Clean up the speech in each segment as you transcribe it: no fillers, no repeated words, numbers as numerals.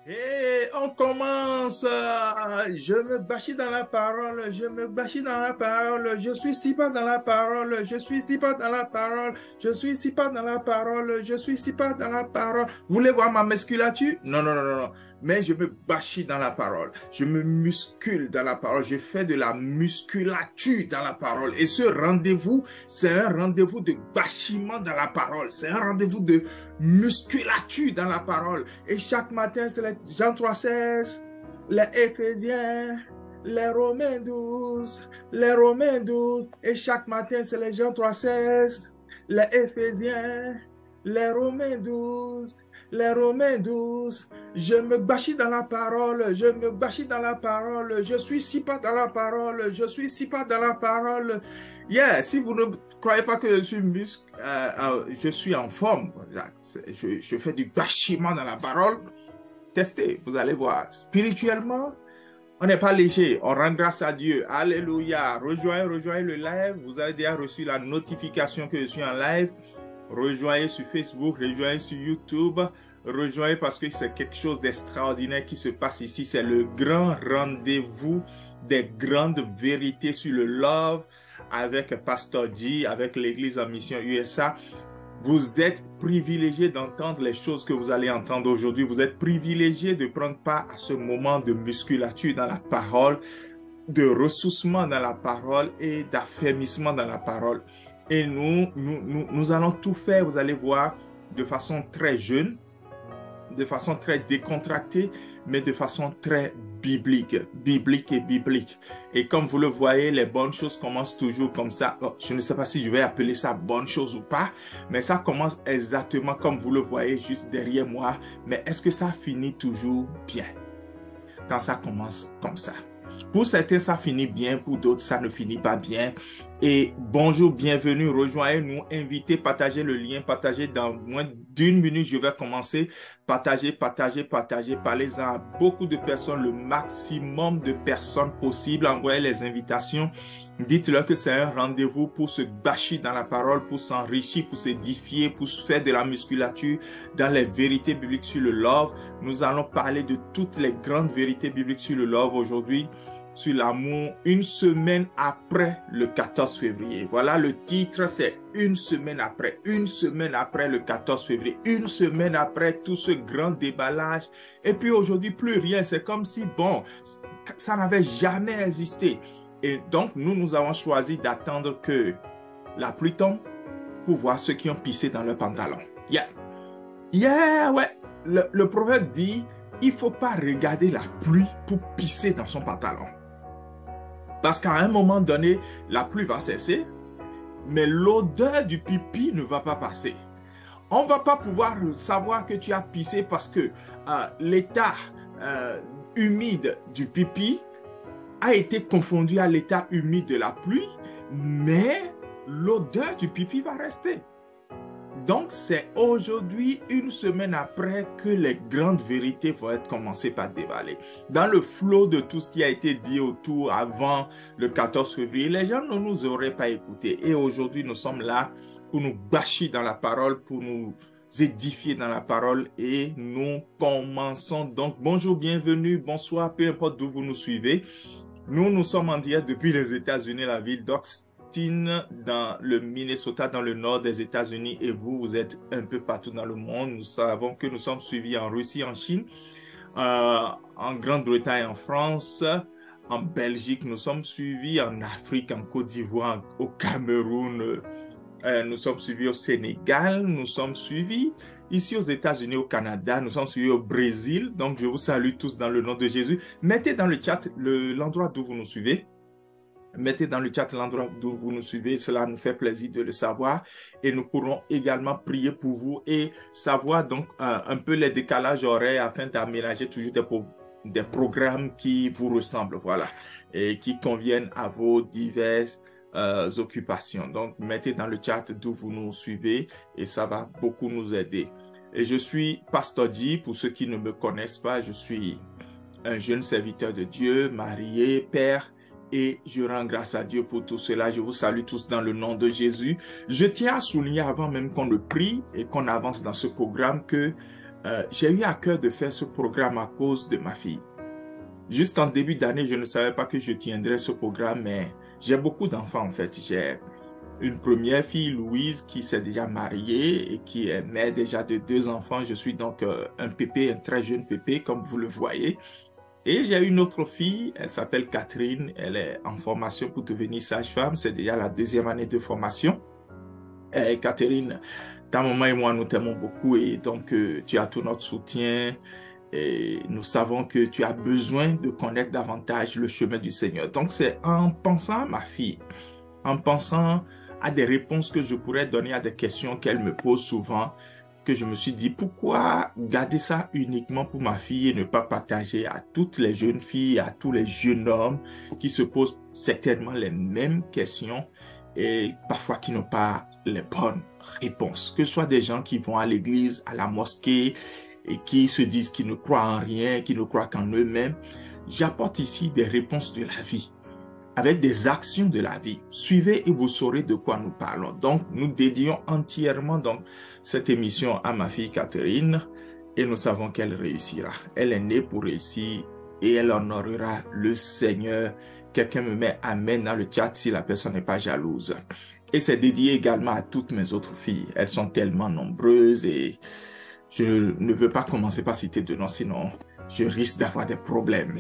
Et on commence. Je me bâchis dans la parole, je me bâchis dans la parole, je suis si pas dans la parole, je suis si pas dans la parole, je suis si pas dans la parole, je suis si pas dans la parole. Vous voulez voir ma musculature? Non, non, non, non, non. Mais je me bâchis dans la parole, je me muscule dans la parole, je fais de la musculature dans la parole. Et ce rendez-vous, c'est un rendez-vous de bâchiment dans la parole, c'est un rendez-vous de musculature dans la parole. Et chaque matin, c'est les Jean 3,16, les Éphésiens, les Romains 12, les Romains 12. Et chaque matin, c'est les Jean 3,16, les Éphésiens, les Romains 12, les Romains 12. Je me bâchis dans la parole, je me bâchis dans la parole, je suis si pas dans la parole, je suis si pas dans la parole. Yeah, si vous ne croyez pas que je suis en forme, je fais du bâchiment dans la parole, testez, vous allez voir. Spirituellement, on n'est pas léger, on rend grâce à Dieu. Alléluia. Rejoignez le live. Vous avez déjà reçu la notification que je suis en live. Rejoignez sur Facebook, rejoignez sur YouTube. Rejoignez parce que c'est quelque chose d'extraordinaire qui se passe ici. C'est le grand rendez-vous des grandes vérités sur le love avec Pastor G, avec l'Église en mission USA. Vous êtes privilégiés d'entendre les choses que vous allez entendre aujourd'hui. Vous êtes privilégiés de prendre part à ce moment de musculature dans la parole, de ressourcement dans la parole et d'affermissement dans la parole. Et nous allons tout faire, vous allez voir, de façon très jeune, de façon très décontractée, mais de façon très biblique et biblique. Et comme vous le voyez, les bonnes choses commencent toujours comme ça. Je ne sais pas si je vais appeler ça bonne chose ou pas, mais ça commence exactement comme vous le voyez juste derrière moi. Mais est-ce que ça finit toujours bien quand ça commence comme ça? Pour certains, ça finit bien, pour d'autres, ça ne finit pas bien. Et bonjour, bienvenue, rejoignez-nous, invitez, partagez le lien, partagez dans moins d'une minute, je vais commencer. Partagez, parlez-en à beaucoup de personnes, le maximum de personnes possible, envoyez les invitations. Dites-leur que c'est un rendez-vous pour se bâcher dans la parole, pour s'enrichir, pour s'édifier, pour se faire de la musculature dans les vérités bibliques sur le love. Nous allons parler de toutes les grandes vérités bibliques sur le love aujourd'hui, sur l'amour, une semaine après le 14 février. Voilà le titre, c'est une semaine après le 14 février, une semaine après tout ce grand déballage. Et puis aujourd'hui, plus rien, c'est comme si, bon, ça n'avait jamais existé. Et donc, nous avons choisi d'attendre que la pluie tombe pour voir ceux qui ont pissé dans leurs pantalons. Ouais. Le proverbe dit, il ne faut pas regarder la pluie pour pisser dans son pantalon. Parce qu'à un moment donné, la pluie va cesser, mais l'odeur du pipi ne va pas passer. On ne va pas pouvoir savoir que tu as pissé parce que l'état humide du pipi a été confondu à l'état humide de la pluie, mais l'odeur du pipi va rester. Donc, c'est aujourd'hui, une semaine après, que les grandes vérités vont être commencées par déballer. Dans le flot de tout ce qui a été dit autour avant le 14 février, les gens ne nous auraient pas écoutés. Et aujourd'hui, nous sommes là pour nous bâcher dans la parole, pour nous édifier dans la parole. Et nous commençons donc. Bonjour, bienvenue, bonsoir, peu importe d'où vous nous suivez. Nous sommes en direct depuis les États-Unis, la ville d'Austin, dans le Minnesota, dans le nord des États-Unis, et vous êtes un peu partout dans le monde. Nous savons que nous sommes suivis en Russie, en Chine, en Grande-Bretagne, en France, en Belgique. Nous sommes suivis en Afrique, en Côte d'Ivoire, au Cameroun. Nous sommes suivis au Sénégal. Nous sommes suivis ici aux États-Unis, au Canada. Nous sommes suivis au Brésil. Donc, je vous salue tous dans le nom de Jésus. Mettez dans le chat l'endroit d'où vous nous suivez. Mettez dans le chat l'endroit d'où vous nous suivez, cela nous fait plaisir de le savoir et nous pourrons également prier pour vous et savoir donc un peu les décalages horaires afin d'aménager toujours des programmes qui vous ressemblent, voilà, et qui conviennent à vos diverses occupations. Donc, mettez dans le chat d'où vous nous suivez et ça va beaucoup nous aider. Et je suis Pastor G, pour ceux qui ne me connaissent pas, je suis un jeune serviteur de Dieu, marié, père, et je rends grâce à Dieu pour tout cela. Je vous salue tous dans le nom de Jésus. Je tiens à souligner avant même qu'on le prie et qu'on avance dans ce programme que j'ai eu à cœur de faire ce programme à cause de ma fille. Jusqu'en début d'année, je ne savais pas que je tiendrais ce programme, mais j'ai beaucoup d'enfants en fait. J'ai une première fille, Louise, qui s'est déjà mariée et qui est mère déjà de 2 enfants. Je suis donc un pépé, un très jeune pépé, comme vous le voyez. Et j'ai une autre fille, elle s'appelle Catherine, elle est en formation pour devenir sage-femme. C'est déjà la 2e année de formation. Et Catherine, ta maman et moi, nous t'aimons beaucoup et donc tu as tout notre soutien. Et nous savons que tu as besoin de connaître davantage le chemin du Seigneur. Donc c'est en pensant à ma fille, en pensant à des réponses que je pourrais donner à des questions qu'elle me pose souvent, que je me suis dit, pourquoi garder ça uniquement pour ma fille et ne pas partager à toutes les jeunes filles, à tous les jeunes hommes qui se posent certainement les mêmes questions et parfois qui n'ont pas les bonnes réponses. Que ce soit des gens qui vont à l'église, à la mosquée et qui se disent qu'ils ne croient en rien, qui ne croient qu'en eux-mêmes. J'apporte ici des réponses de la vie, avec des actions de la vie. Suivez et vous saurez de quoi nous parlons. Donc, nous dédions entièrement donc, cette émission à ma fille Catherine et nous savons qu'elle réussira. Elle est née pour réussir et elle honorera le Seigneur. Quelqu'un me met amen dans le chat si la personne n'est pas jalouse. Et c'est dédié également à toutes mes autres filles. Elles sont tellement nombreuses et je ne veux pas commencer par citer de noms, sinon je risque d'avoir des problèmes.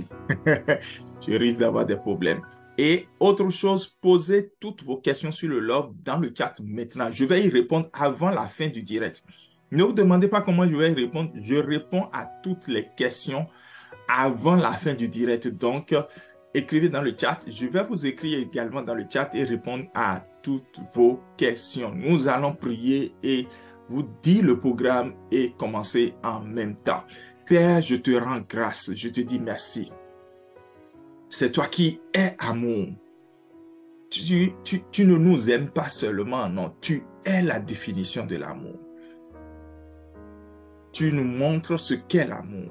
Je risque d'avoir des problèmes. Et autre chose, posez toutes vos questions sur le love dans le chat maintenant. Je vais y répondre avant la fin du direct. Ne vous demandez pas comment je vais y répondre. Je réponds à toutes les questions avant la fin du direct. Donc, écrivez dans le chat. Je vais vous écrire également dans le chat et répondre à toutes vos questions. Nous allons prier et vous dire le programme et commencer en même temps. Père, je te rends grâce. Je te dis merci. C'est toi qui es amour. Tu ne nous aimes pas seulement, non. Tu es la définition de l'amour. Tu nous montres ce qu'est l'amour.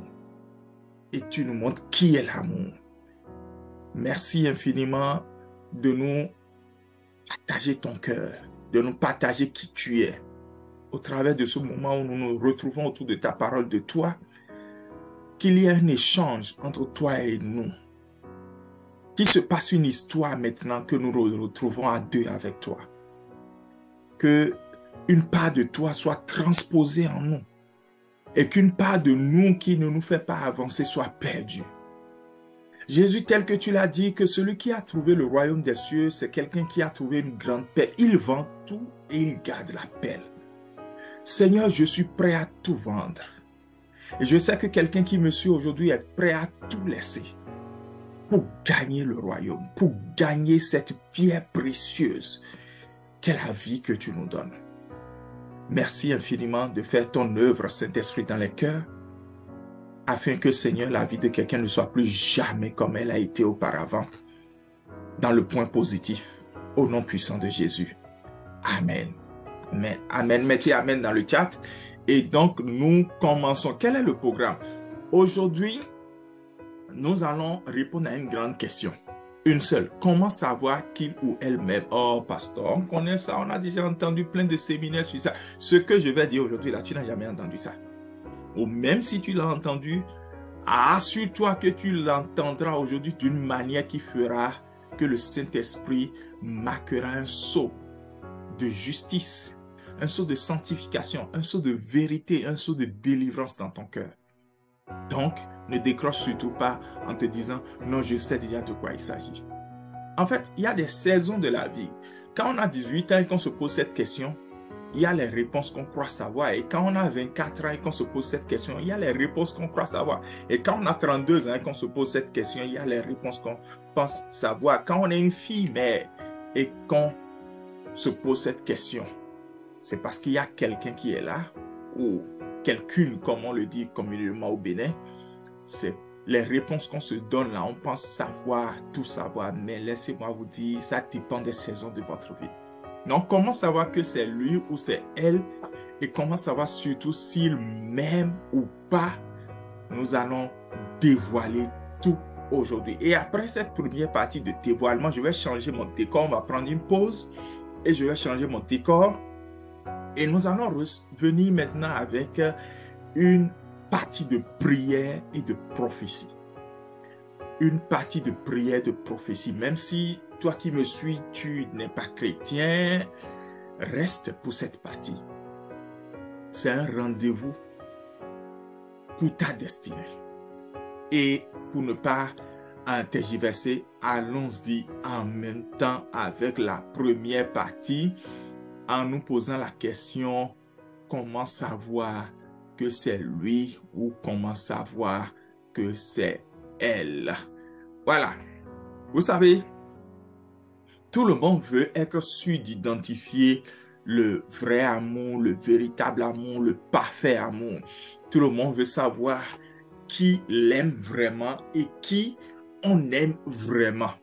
Et tu nous montres qui est l'amour. Merci infiniment de nous partager ton cœur, de nous partager qui tu es. Au travers de ce moment où nous nous retrouvons autour de ta parole, de toi, qu'il y ait un échange entre toi et nous. Qu'il se passe une histoire maintenant que nous nous retrouvons à 2 avec toi. Que une part de toi soit transposée en nous. Et qu'une part de nous qui ne nous fait pas avancer soit perdue. Jésus, tel que tu l'as dit, que celui qui a trouvé le royaume des cieux, c'est quelqu'un qui a trouvé une grande paix. Il vend tout et il garde la paix. Seigneur, je suis prêt à tout vendre. Et je sais que quelqu'un qui me suit aujourd'hui est prêt à tout laisser pour gagner le royaume, pour gagner cette pierre précieuse qu'est la vie que tu nous donnes. Merci infiniment de faire ton œuvre, Saint-Esprit, dans les cœurs, afin que, Seigneur, la vie de quelqu'un ne soit plus jamais comme elle a été auparavant, dans le point positif, au nom puissant de Jésus. Amen. Amen. Amen. Mettez Amen dans le chat. Et donc, nous commençons. Quel est le programme? Aujourd'hui, nous allons répondre à une grande question. Une seule. Comment savoir qu'il ou elle m'aime? Oh, pasteur, on connaît ça. On a déjà entendu plein de séminaires sur ça. Ce que je vais dire aujourd'hui, là, tu n'as jamais entendu ça. Ou même si tu l'as entendu, assure-toi que tu l'entendras aujourd'hui d'une manière qui fera que le Saint-Esprit marquera un sceau de justice, un sceau de sanctification, un sceau de vérité, un sceau de délivrance dans ton cœur. Donc, ne décroche surtout pas en te disant « Non, je sais déjà de quoi il s'agit ». En fait, il y a des saisons de la vie. Quand on a 18 ans et qu'on se pose cette question, il y a les réponses qu'on croit savoir. Et quand on a 24 ans et qu'on se pose cette question, il y a les réponses qu'on croit savoir. Et quand on a 32 ans et qu'on se pose cette question, il y a les réponses qu'on pense savoir. Quand on est une fille mère et qu'on se pose cette question, c'est parce qu'il y a quelqu'un qui est là, ou quelqu'une, comme on le dit communément au Bénin. C'est les réponses qu'on se donne là. On pense savoir, tout savoir, mais laissez-moi vous dire, ça dépend des saisons de votre vie. Donc, comment savoir que c'est lui ou c'est elle, et comment savoir surtout s'il m'aime ou pas? Nous allons dévoiler tout aujourd'hui. Et après cette première partie de dévoilement, je vais changer mon décor. On va prendre une pause et je vais changer mon décor. Et nous allons revenir maintenant avec une partie de prière et de prophétie. Une partie de prière et de prophétie. Même si toi qui me suis, tu n'es pas chrétien, reste pour cette partie. C'est un rendez-vous pour ta destinée. Et pour ne pas tergiverser, allons-y en même temps avec la première partie en nous posant la question: comment savoir que c'est lui ou comment savoir que c'est elle? Voilà. Vous savez, tout le monde veut être sûr d'identifier le vrai amour, le véritable amour, le parfait amour. Tout le monde veut savoir qui l'aime vraiment et qui on aime vraiment.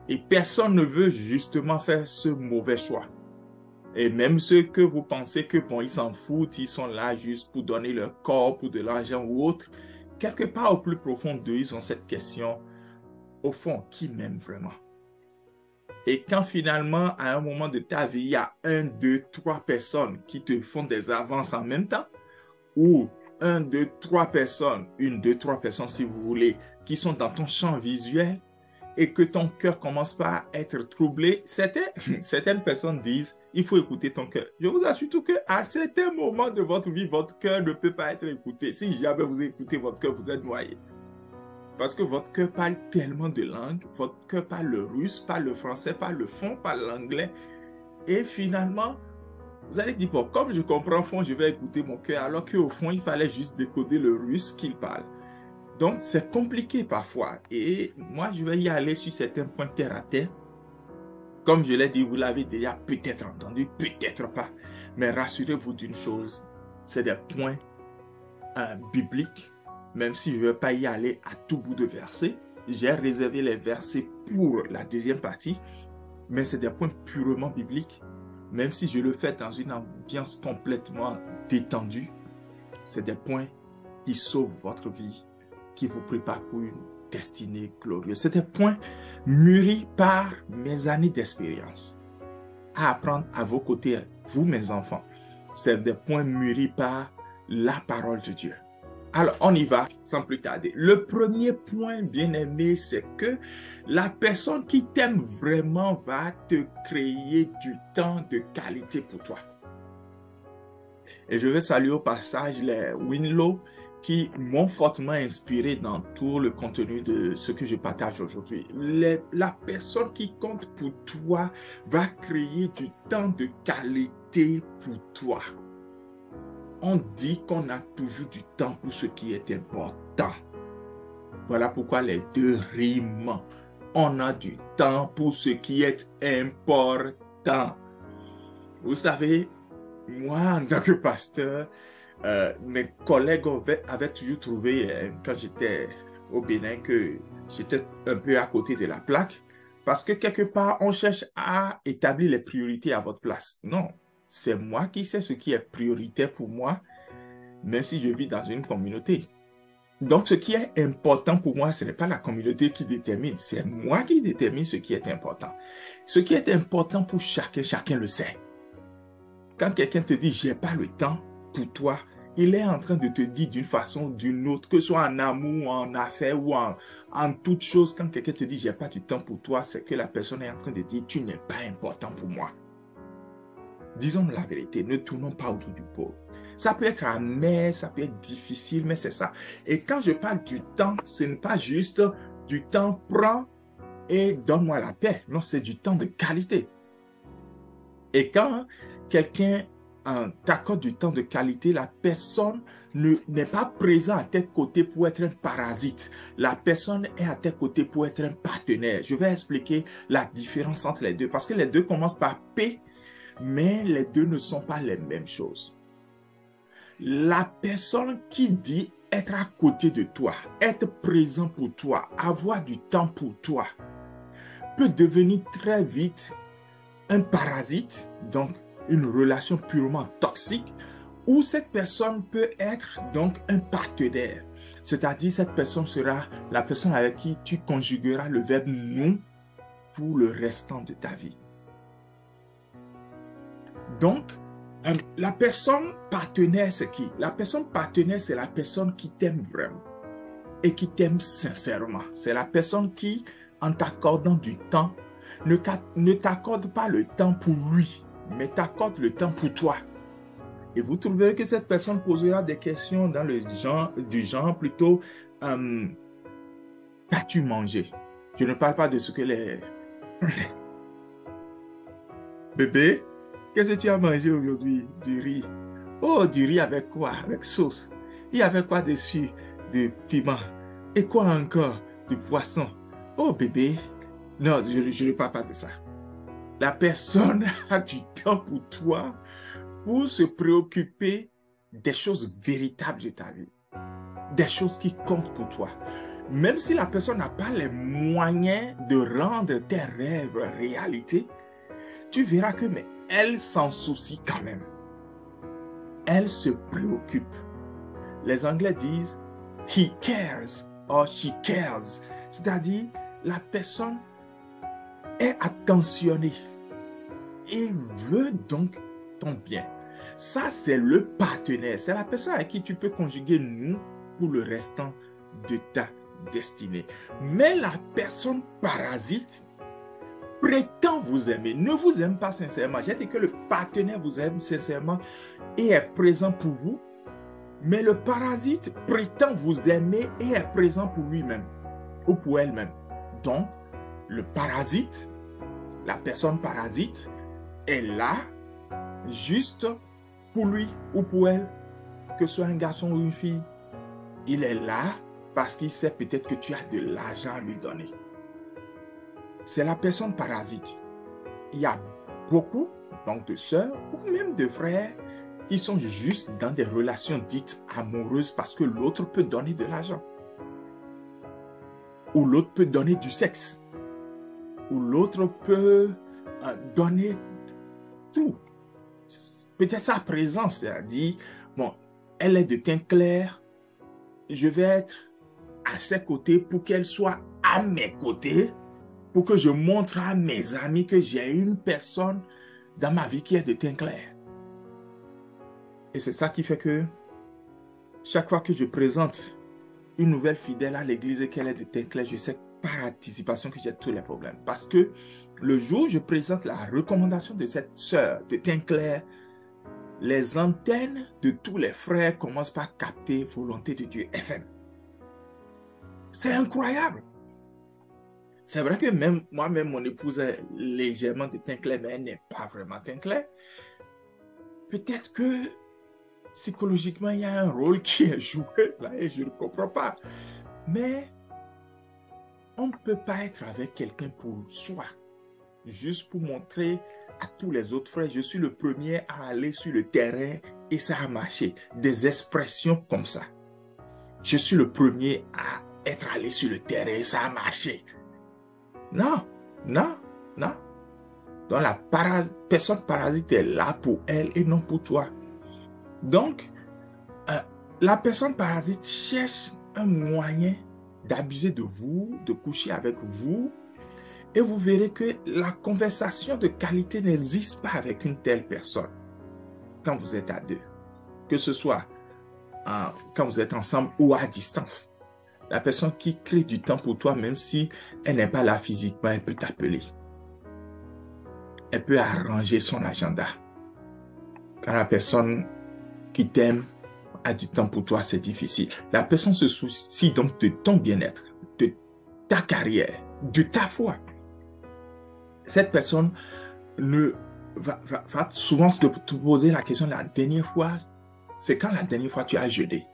Et personne ne veut justement faire ce mauvais choix. Et même ceux que vous pensez que, bon, ils s'en foutent, ils sont là juste pour donner leur corps, pour de l'argent ou autre, quelque part au plus profond d'eux, ils ont cette question: au fond, qui m'aime vraiment? Et quand finalement, à un moment de ta vie, il y a 1, 2, 3 personnes qui te font des avances en même temps, ou 1, 2, 3 personnes, 1, 2, 3 personnes si vous voulez, qui sont dans ton champ visuel, et que ton cœur commence par être troublé, certaines personnes disent: il faut écouter ton cœur. Je vous assure tout qu'à certains moments de votre vie, votre cœur ne peut pas être écouté. Si jamais vous écoutez votre cœur, vous êtes noyé. Parce que votre cœur parle tellement de langues, votre cœur parle le russe, parle le français, parle le fond, parle l'anglais. Et finalement, vous allez dire: bon, comme je comprends fond, je vais écouter mon cœur, alors qu'au fond, il fallait juste décoder le russe qu'il parle. Donc, c'est compliqué parfois. Et moi, je vais y aller sur certains points terre à terre. Comme je l'ai dit, vous l'avez déjà peut-être entendu, peut-être pas. Mais rassurez-vous d'une chose, c'est des points bibliques. Même si je ne vais pas y aller à tout bout de versets, j'ai réservé les versets pour la deuxième partie. Mais c'est des points purement bibliques. Même si je le fais dans une ambiance complètement détendue, c'est des points qui sauvent votre vie, qui vous préparent pour une destinée glorieuse. C'est des points mûris par mes années d'expérience à apprendre à vos côtés, vous mes enfants. C'est des points mûris par la parole de Dieu. Alors, on y va sans plus tarder. Le premier point, bien-aimé, c'est que la personne qui t'aime vraiment va te créer du temps de qualité pour toi. Et je veux saluer au passage les Winlow qui m'ont fortement inspiré dans tout le contenu de ce que je partage aujourd'hui. La personne qui compte pour toi va créer du temps de qualité pour toi. On dit qu'on a toujours du temps pour ce qui est important. Voilà pourquoi les deux riment. On a du temps pour ce qui est important. Vous savez, moi, en tant que pasteur, mes collègues avaient toujours trouvé, quand j'étais au Bénin, que j'étais un peu à côté de la plaque. Parce que quelque part, on cherche à établir les priorités à votre place. Non. C'est moi qui sais ce qui est prioritaire pour moi, même si je vis dans une communauté. Donc, ce qui est important pour moi, ce n'est pas la communauté qui détermine, c'est moi qui détermine ce qui est important. Ce qui est important pour chacun, chacun le sait. Quand quelqu'un te dit « j'ai pas le temps pour toi », il est en train de te dire d'une façon ou d'une autre, que ce soit en amour, en affaires ou en toute chose, quand quelqu'un te dit « j'ai pas du temps pour toi », c'est que la personne est en train de dire « tu n'es pas important pour moi ». Disons la vérité, ne tournons pas autour du pot. Ça peut être amer, ça peut être difficile, mais c'est ça. Et quand je parle du temps, ce n'est pas juste du temps, prends et donne-moi la paix. Non, c'est du temps de qualité. Et quand quelqu'un t'accorde du temps de qualité, la personne n'est pas présente à tes côtés pour être un parasite. La personne est à tes côtés pour être un partenaire. Je vais expliquer la différence entre les deux, parce que les deux commencent par P, mais les deux ne sont pas les mêmes choses. La personne qui dit être à côté de toi, être présent pour toi, avoir du temps pour toi, peut devenir très vite un parasite, donc une relation purement toxique, ou cette personne peut être donc un partenaire. C'est-à-dire cette personne sera la personne avec qui tu conjugueras le verbe nous pour le restant de ta vie. Donc, La personne partenaire, c'est qui? La personne partenaire, c'est la personne qui t'aime vraiment et qui t'aime sincèrement. C'est la personne qui, en t'accordant du temps, ne t'accorde pas le temps pour lui, mais t'accorde le temps pour toi. Et vous trouverez que cette personne posera des questions dans le genre, du genre plutôt, qu'as-tu mangé? Je ne parle pas de ce que les... Bébé, qu'est-ce que tu as mangé aujourd'hui? Du riz. Oh, du riz avec quoi? Avec sauce. Il y avait quoi dessus? De piment. Et quoi encore? Du poisson. Oh, bébé. Non, je ne parle pas de ça. La personne a du temps pour toi pour se préoccuper des choses véritables de ta vie. Des choses qui comptent pour toi. Même si la personne n'a pas les moyens de rendre tes rêves réalité, tu verras que mais elle s'en soucie quand même. Elle se préoccupe. Les Anglais disent « he cares » or « she cares ». C'est-à-dire, la personne est attentionnée et veut donc ton bien. Ça, c'est le partenaire. C'est la personne avec qui tu peux conjuguer « nous » pour le restant de ta destinée. Mais la personne parasite prétend vous aimer, ne vous aime pas sincèrement. J'ai dit que le partenaire vous aime sincèrement et est présent pour vous, mais le parasite prétend vous aimer et est présent pour lui-même ou pour elle-même. Donc, le parasite, la personne parasite, est là juste pour lui ou pour elle, que ce soit un garçon ou une fille. Il est là parce qu'il sait peut-être que tu as de l'argent à lui donner. C'est la personne parasite. Il y a beaucoup donc de sœurs ou même de frères qui sont juste dans des relations dites amoureuses parce que l'autre peut donner de l'argent. Ou l'autre peut donner du sexe. Ou l'autre peut donner tout. Peut-être sa présence, c'est-à-dire, bon, elle est de teint clair, je vais être à ses côtés pour qu'elle soit à mes côtés, pour que je montre à mes amis que j'ai une personne dans ma vie qui est de teint clair. Et c'est ça qui fait que chaque fois que je présente une nouvelle fidèle à l'église et qu'elle est de teint clair, je sais par anticipation que j'ai tous les problèmes. Parce que le jour où je présente la recommandation de cette sœur de teint clair, les antennes de tous les frères commencent par capter volonté de Dieu FM. C'est incroyable. C'est vrai que même moi-même, mon épouse est légèrement de teint clair, mais elle n'est pas vraiment teint clair. Peut-être que psychologiquement, il y a un rôle qui est joué là et je ne comprends pas. Mais on ne peut pas être avec quelqu'un pour soi, juste pour montrer à tous les autres frères, je suis le premier à aller sur le terrain et ça a marché. Des expressions comme ça. Je suis le premier à être allé sur le terrain et ça a marché. Non, non, non. Donc la personne parasite est là pour elle et non pour toi. Donc, la personne parasite cherche un moyen d'abuser de vous, de coucher avec vous. Et vous verrez que la conversation de qualité n'existe pas avec une telle personne quand vous êtes à deux. Que ce soit quand vous êtes ensemble ou à distance. La personne qui crée du temps pour toi, même si elle n'est pas là physiquement, elle peut t'appeler. Elle peut arranger son agenda. Quand la personne qui t'aime a du temps pour toi, c'est difficile. La personne se soucie donc de ton bien-être, de ta carrière, de ta foi. Cette personne va souvent te poser la question la dernière fois, c'est quand la dernière fois tu as jeûné.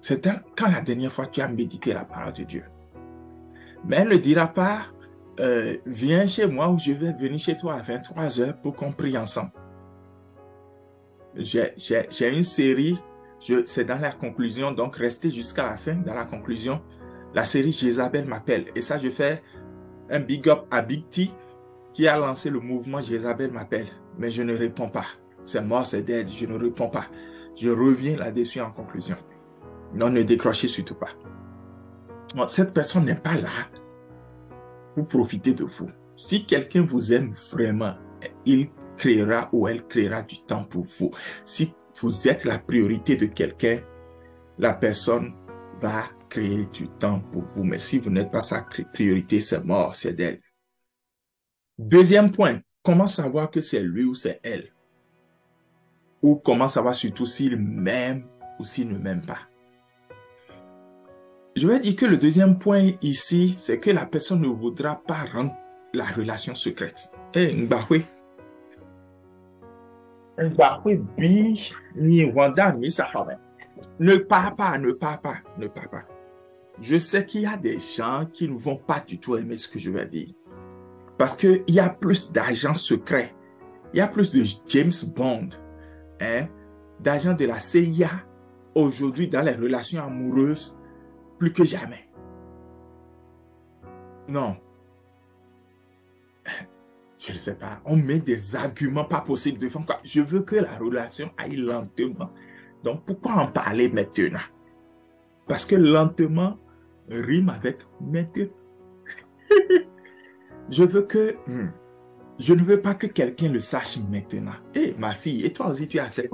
C'est quand la dernière fois tu as médité la parole de Dieu. Mais elle ne dira pas, viens chez moi ou je vais venir chez toi à 23h pour qu'on prie ensemble. J'ai une série, c'est dans la conclusion, donc restez jusqu'à la fin, dans la conclusion. La série Jézabel m'appelle. Et ça, je fais un big up à Big T qui a lancé le mouvement Jézabel m'appelle. Mais je ne réponds pas. C'est mort, c'est dead, je ne réponds pas. Je reviens là-dessus en conclusion. Non, ne décrochez surtout pas. Donc, cette personne n'est pas là pour profiter de vous. Si quelqu'un vous aime vraiment, il créera ou elle créera du temps pour vous. Si vous êtes la priorité de quelqu'un, la personne va créer du temps pour vous. Mais si vous n'êtes pas sa priorité, c'est mort, c'est d'elle. Deuxième point, comment savoir que c'est lui ou c'est elle? Ou comment savoir surtout s'il m'aime ou s'il ne m'aime pas? Je vais dire que le deuxième point ici, c'est que la personne ne voudra pas rendre la relation secrète. Eh, Mbahwe. Mbahwe, bi, ni Wanda, ni sa femme. Ne pars pas, ne pars pas, ne pars pas. Je sais qu'il y a des gens qui ne vont pas du tout aimer ce que je vais dire. Parce qu'il y a plus d'agents secrets. Il y a plus de James Bond, hein, d'agents de la CIA aujourd'hui dans les relations amoureuses plus que jamais. Non. Je ne sais pas. On met des arguments pas possibles devant quoi. Je veux que la relation aille lentement. Donc, pourquoi en parler maintenant? Parce que lentement rime avec maintenant. Je veux que... Je ne veux pas que quelqu'un le sache maintenant. Hé, ma fille, et toi aussi, tu as cette...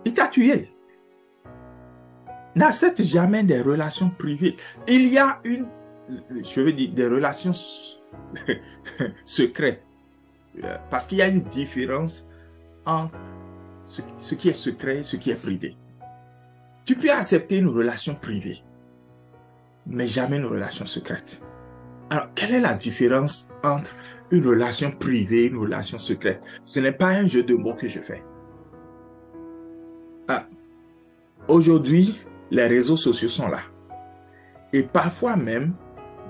Il t'a tué. N'accepte jamais des relations privées. Il y a je veux dire, des relations secrètes. Parce qu'il y a une différence entre ce qui est secret et ce qui est privé. Tu peux accepter une relation privée, mais jamais une relation secrète. Alors, quelle est la différence entre une relation privée et une relation secrète? Ce n'est pas un jeu de mots que je fais. Aujourd'hui, les réseaux sociaux sont là. Et parfois même,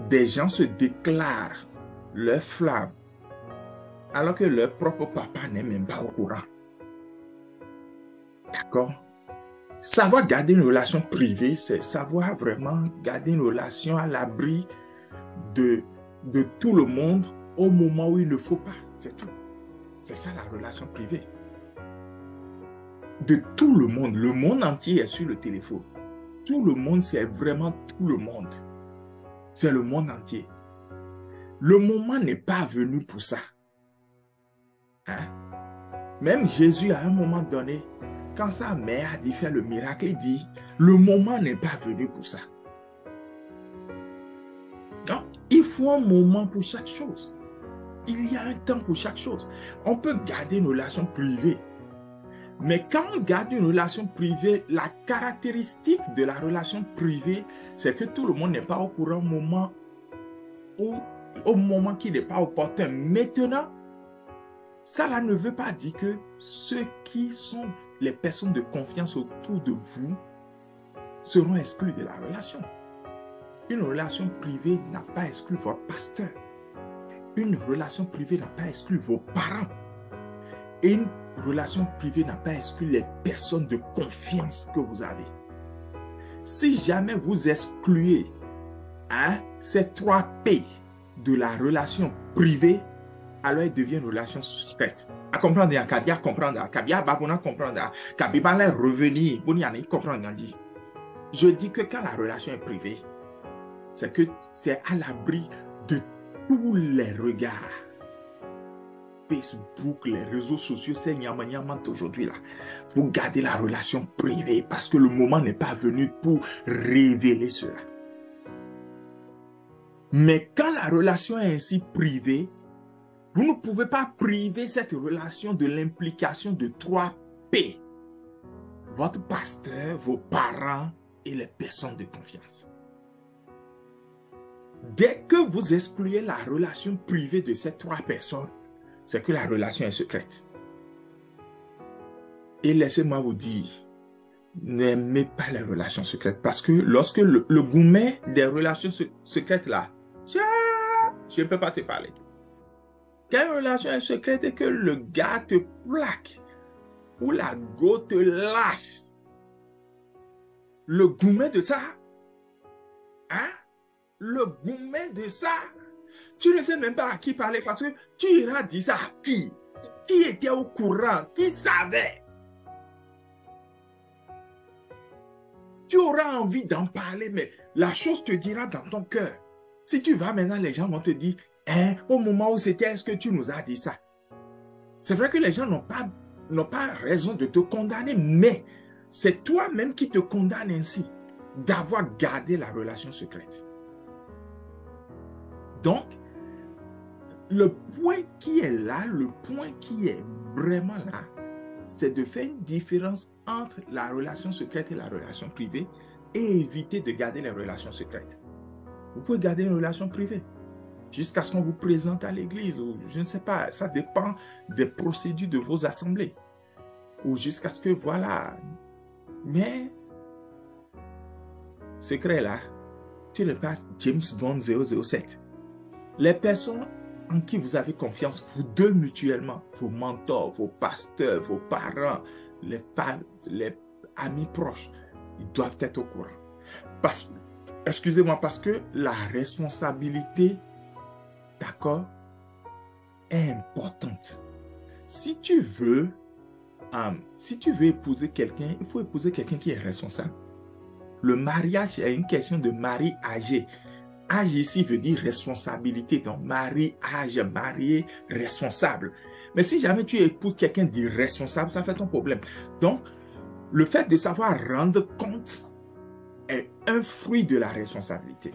des gens se déclarent leur flamme, alors que leur propre papa n'est même pas au courant. D'accord? Savoir garder une relation privée, c'est savoir vraiment garder une relation à l'abri de tout le monde au moment où il ne faut pas. C'est tout. C'est ça la relation privée. De tout le monde entier est sur le téléphone. Tout le monde, c'est vraiment tout le monde. C'est le monde entier. Le moment n'est pas venu pour ça. Hein? Même Jésus, à un moment donné, quand sa mère a dit faire le miracle, il dit, le moment n'est pas venu pour ça. Donc, il faut un moment pour chaque chose. Il y a un temps pour chaque chose. On peut garder une relation privée. Mais quand on garde une relation privée, la caractéristique de la relation privée, c'est que tout le monde n'est pas au courant au moment qui n'est pas opportun. Maintenant, ça là ne veut pas dire que ceux qui sont les personnes de confiance autour de vous seront exclus de la relation. Une relation privée n'a pas exclu votre pasteur. Une relation privée n'a pas exclu vos parents. Et une relation privée n'a pas exclu les personnes de confiance que vous avez. Si jamais vous excluez ces 3 P de la relation privée, alors elle devient une relation secrète. À comprendre, à comprendre, à comprendre, à revenir, comprendre. Je dis que quand la relation est privée, c'est que c'est à l'abri de tous les regards. Facebook, les réseaux sociaux, c'est nyama aujourd'hui là. Vous gardez la relation privée parce que le moment n'est pas venu pour révéler cela. Mais quand la relation est ainsi privée, vous ne pouvez pas priver cette relation de l'implication de 3 P. Votre pasteur, vos parents et les personnes de confiance. Dès que vous excluez la relation privée de ces 3 personnes, c'est que la relation est secrète. Et laissez-moi vous dire, n'aimez pas les relations secrètes. Parce que lorsque le gourmet des relations secrètes là, je ne peux pas te parler. Quand une relation est secrète et que le gars te plaque ou la go te lâche, le gourmet de ça, le gourmet de ça, tu ne sais même pas à qui parler parce que tu iras dire ça à qui? Qui était au courant? Qui savait? Tu auras envie d'en parler, mais la chose te dira dans ton cœur. Si tu vas maintenant, les gens vont te dire, hein, au moment où c'était, est-ce que tu nous as dit ça? C'est vrai que les gens n'ont pas raison de te condamner, mais c'est toi-même qui te condamne ainsi d'avoir gardé la relation secrète. Donc, le point qui est là, le point qui est vraiment là, c'est de faire une différence entre la relation secrète et la relation privée et éviter de garder les relations secrètes. Vous pouvez garder une relation privée jusqu'à ce qu'on vous présente à l'église, ou je ne sais pas, ça dépend des procédures de vos assemblées, ou jusqu'à ce que, voilà. Mais, secret là, tu ne pas James Bond 007. Les personnes en qui vous avez confiance, vous deux mutuellement, vos mentors, vos pasteurs, vos parents, les amis proches, ils doivent être au courant. Excusez-moi, parce que la responsabilité, d'accord, est importante. Si tu veux épouser quelqu'un, il faut épouser quelqu'un qui est responsable. Le mariage est une question de mari âgé. Âge ici veut dire responsabilité. Donc, mariage, marié, responsable. Mais si jamais tu épouses quelqu'un d'irresponsable, ça fait ton problème. Donc, le fait de savoir rendre compte est un fruit de la responsabilité.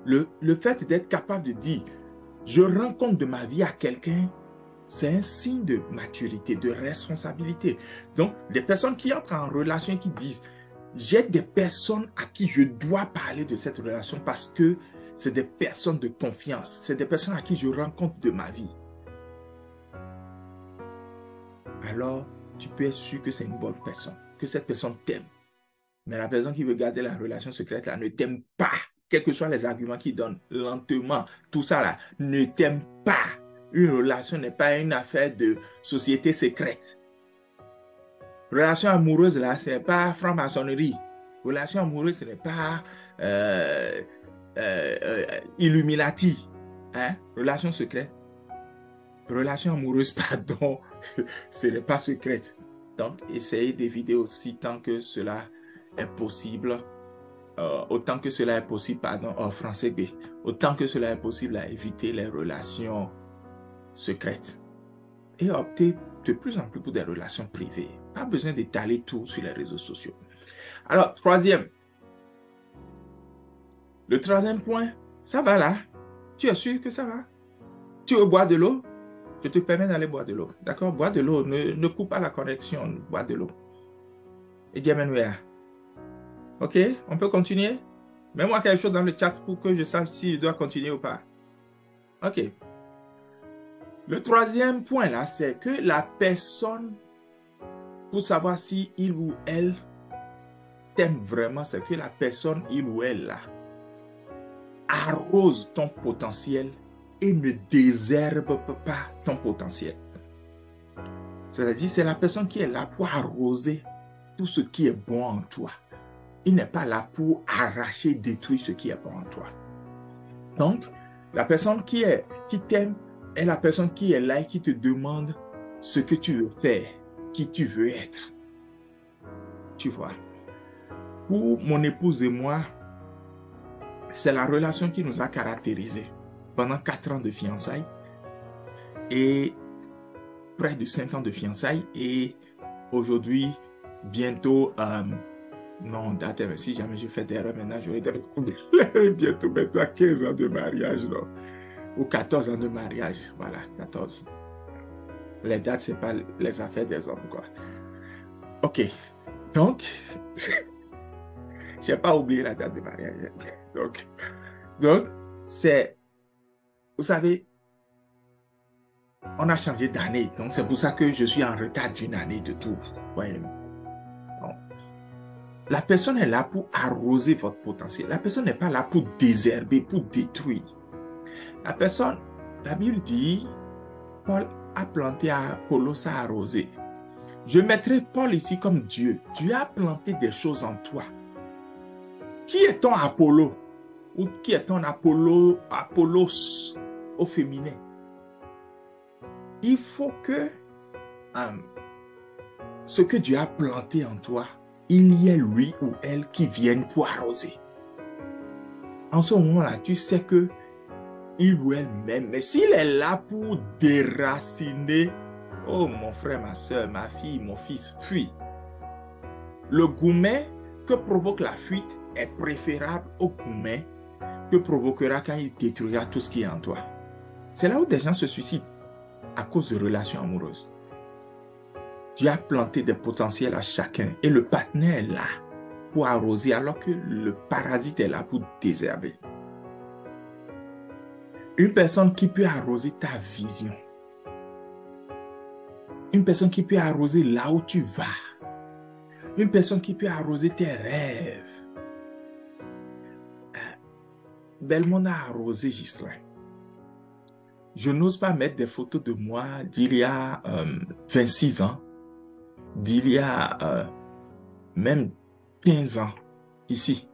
Le fait d'être capable de dire, je rends compte de ma vie à quelqu'un, c'est un signe de maturité, de responsabilité. Donc, des personnes qui entrent en relation et qui disent, j'ai des personnes à qui je dois parler de cette relation parce que c'est des personnes de confiance, c'est des personnes à qui je rends compte de ma vie. Alors, tu peux être sûr que c'est une bonne personne, que cette personne t'aime. Mais la personne qui veut garder la relation secrète là ne t'aime pas, quels que soient les arguments qu'il donne, lentement, tout ça là, ne t'aime pas. Une relation n'est pas une affaire de société secrète. Relation amoureuse, là, ce n'est pas franc-maçonnerie. Relation amoureuse, ce n'est pas Illuminati. Hein? Relation secrète. Relation amoureuse, pardon, ce n'est pas secrète. Donc, essayez d'éviter aussi tant que cela est possible. Autant que cela est possible, pardon, en français B, autant que cela est possible à éviter les relations secrètes. Et opter de plus en plus pour des relations privées. Pas besoin d'étaler tout sur les réseaux sociaux. Alors, le troisième point, ça va là? Tu es sûr que ça va? Tu veux boire de l'eau? Je te permets d'aller boire de l'eau. D'accord? Boire de l'eau, ne coupe pas la connexion, bois de l'eau. Et dis Amen. Ok? On peut continuer? Mets-moi quelque chose dans le chat pour que je sache si je dois continuer ou pas. Ok. Le troisième point là, c'est que la personne, pour savoir si il ou elle t'aime vraiment, c'est que la personne, il ou elle là, arrose ton potentiel et ne désherbe pas ton potentiel. C'est-à-dire, c'est la personne qui est là pour arroser tout ce qui est bon en toi. Il n'est pas là pour arracher, détruire ce qui est bon en toi. Donc, la personne qui t'aime est la personne qui est là et qui te demande ce que tu veux faire, qui tu veux être. Tu vois. Pour mon épouse et moi, c'est la relation qui nous a caractérisés pendant 4 ans de fiançailles et près de 5 ans de fiançailles et aujourd'hui, bientôt, non, si jamais je fais des erreurs maintenant, j'aurai des problèmes. Bientôt maintenant 15 ans de mariage, non? Ou 14 ans de mariage, voilà, 14. Les dates, ce n'est pas les affaires des hommes, quoi. Ok, donc, je n'ai pas oublié la date de mariage. Donc c'est, vous savez, on a changé d'année. Donc, c'est pour ça que je suis en retard d'une année de tout. Voyez. La personne est là pour arroser votre potentiel. La personne n'est pas là pour désherber, pour détruire. La personne, la Bible dit, Paul a planté, Apollos a arrosé. Je mettrai Paul ici comme Dieu. Dieu a planté des choses en toi. Qui est ton Apollo? Ou qui est ton Apollos au féminin? Il faut que ce que Dieu a planté en toi, il y ait lui ou elle qui vienne pour arroser. en ce moment-là, tu sais que il ou elle m'aime. Mais s'il est là pour déraciner, oh mon frère, ma soeur, ma fille, mon fils, fuis. Le gourmet que provoque la fuite est préférable au gourmet que provoquera quand il détruira tout ce qui est en toi. C'est là où des gens se suicident à cause de relations amoureuses. Tu as planté des potentiels à chacun et le partenaire est là pour arroser alors que le parasite est là pour désherber. Une personne qui peut arroser ta vision. Une personne qui peut arroser là où tu vas. Une personne qui peut arroser tes rêves. Belmond a arrosé Ghislain. Je n'ose pas mettre des photos de moi d'il y a 26 ans, d'il y a même 15 ans, ici.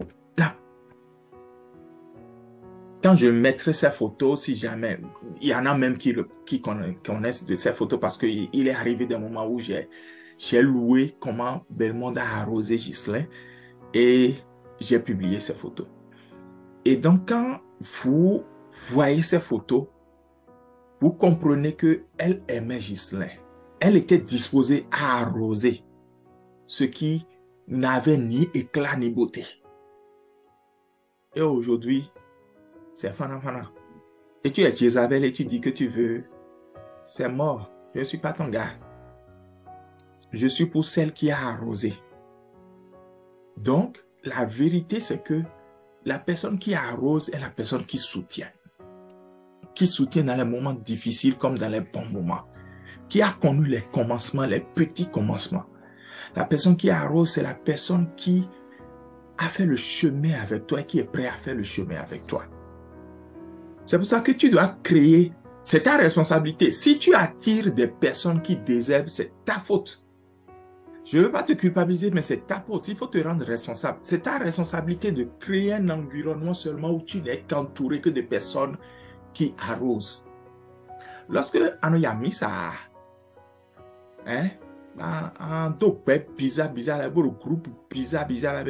Quand je mettrai ces photos, si jamais, il y en a même qui connaissent de ces photos parce qu'il est arrivé des moments où j'ai loué comment Belmond a arrosé Ghislain et j'ai publié ces photos. Et donc, quand vous voyez ces photos, vous comprenez qu'elle aimait Ghislain. Elle était disposée à arroser ce qui n'avait ni éclat ni beauté. Et aujourd'hui, c'est fana. Et tu es Jézabel et tu dis que tu veux. C'est mort. Je ne suis pas ton gars. Je suis pour celle qui a arrosé. Donc, la vérité, c'est que la personne qui arrose est la personne qui soutient. Qui soutient dans les moments difficiles comme dans les bons moments. Qui a connu les commencements, les petits commencements. La personne qui arrose, c'est la personne qui a fait le chemin avec toi et qui est prêt à faire le chemin avec toi. C'est pour ça que tu dois créer, c'est ta responsabilité. Si tu attires des personnes qui désherbent, c'est ta faute. Je ne veux pas te culpabiliser, mais c'est ta faute. Il faut te rendre responsable. C'est ta responsabilité de créer un environnement seulement où tu n'es qu'entouré que de personnes qui arrosent. Lorsque Anoyami ça, hein, en dope bizarre le groupe bizarre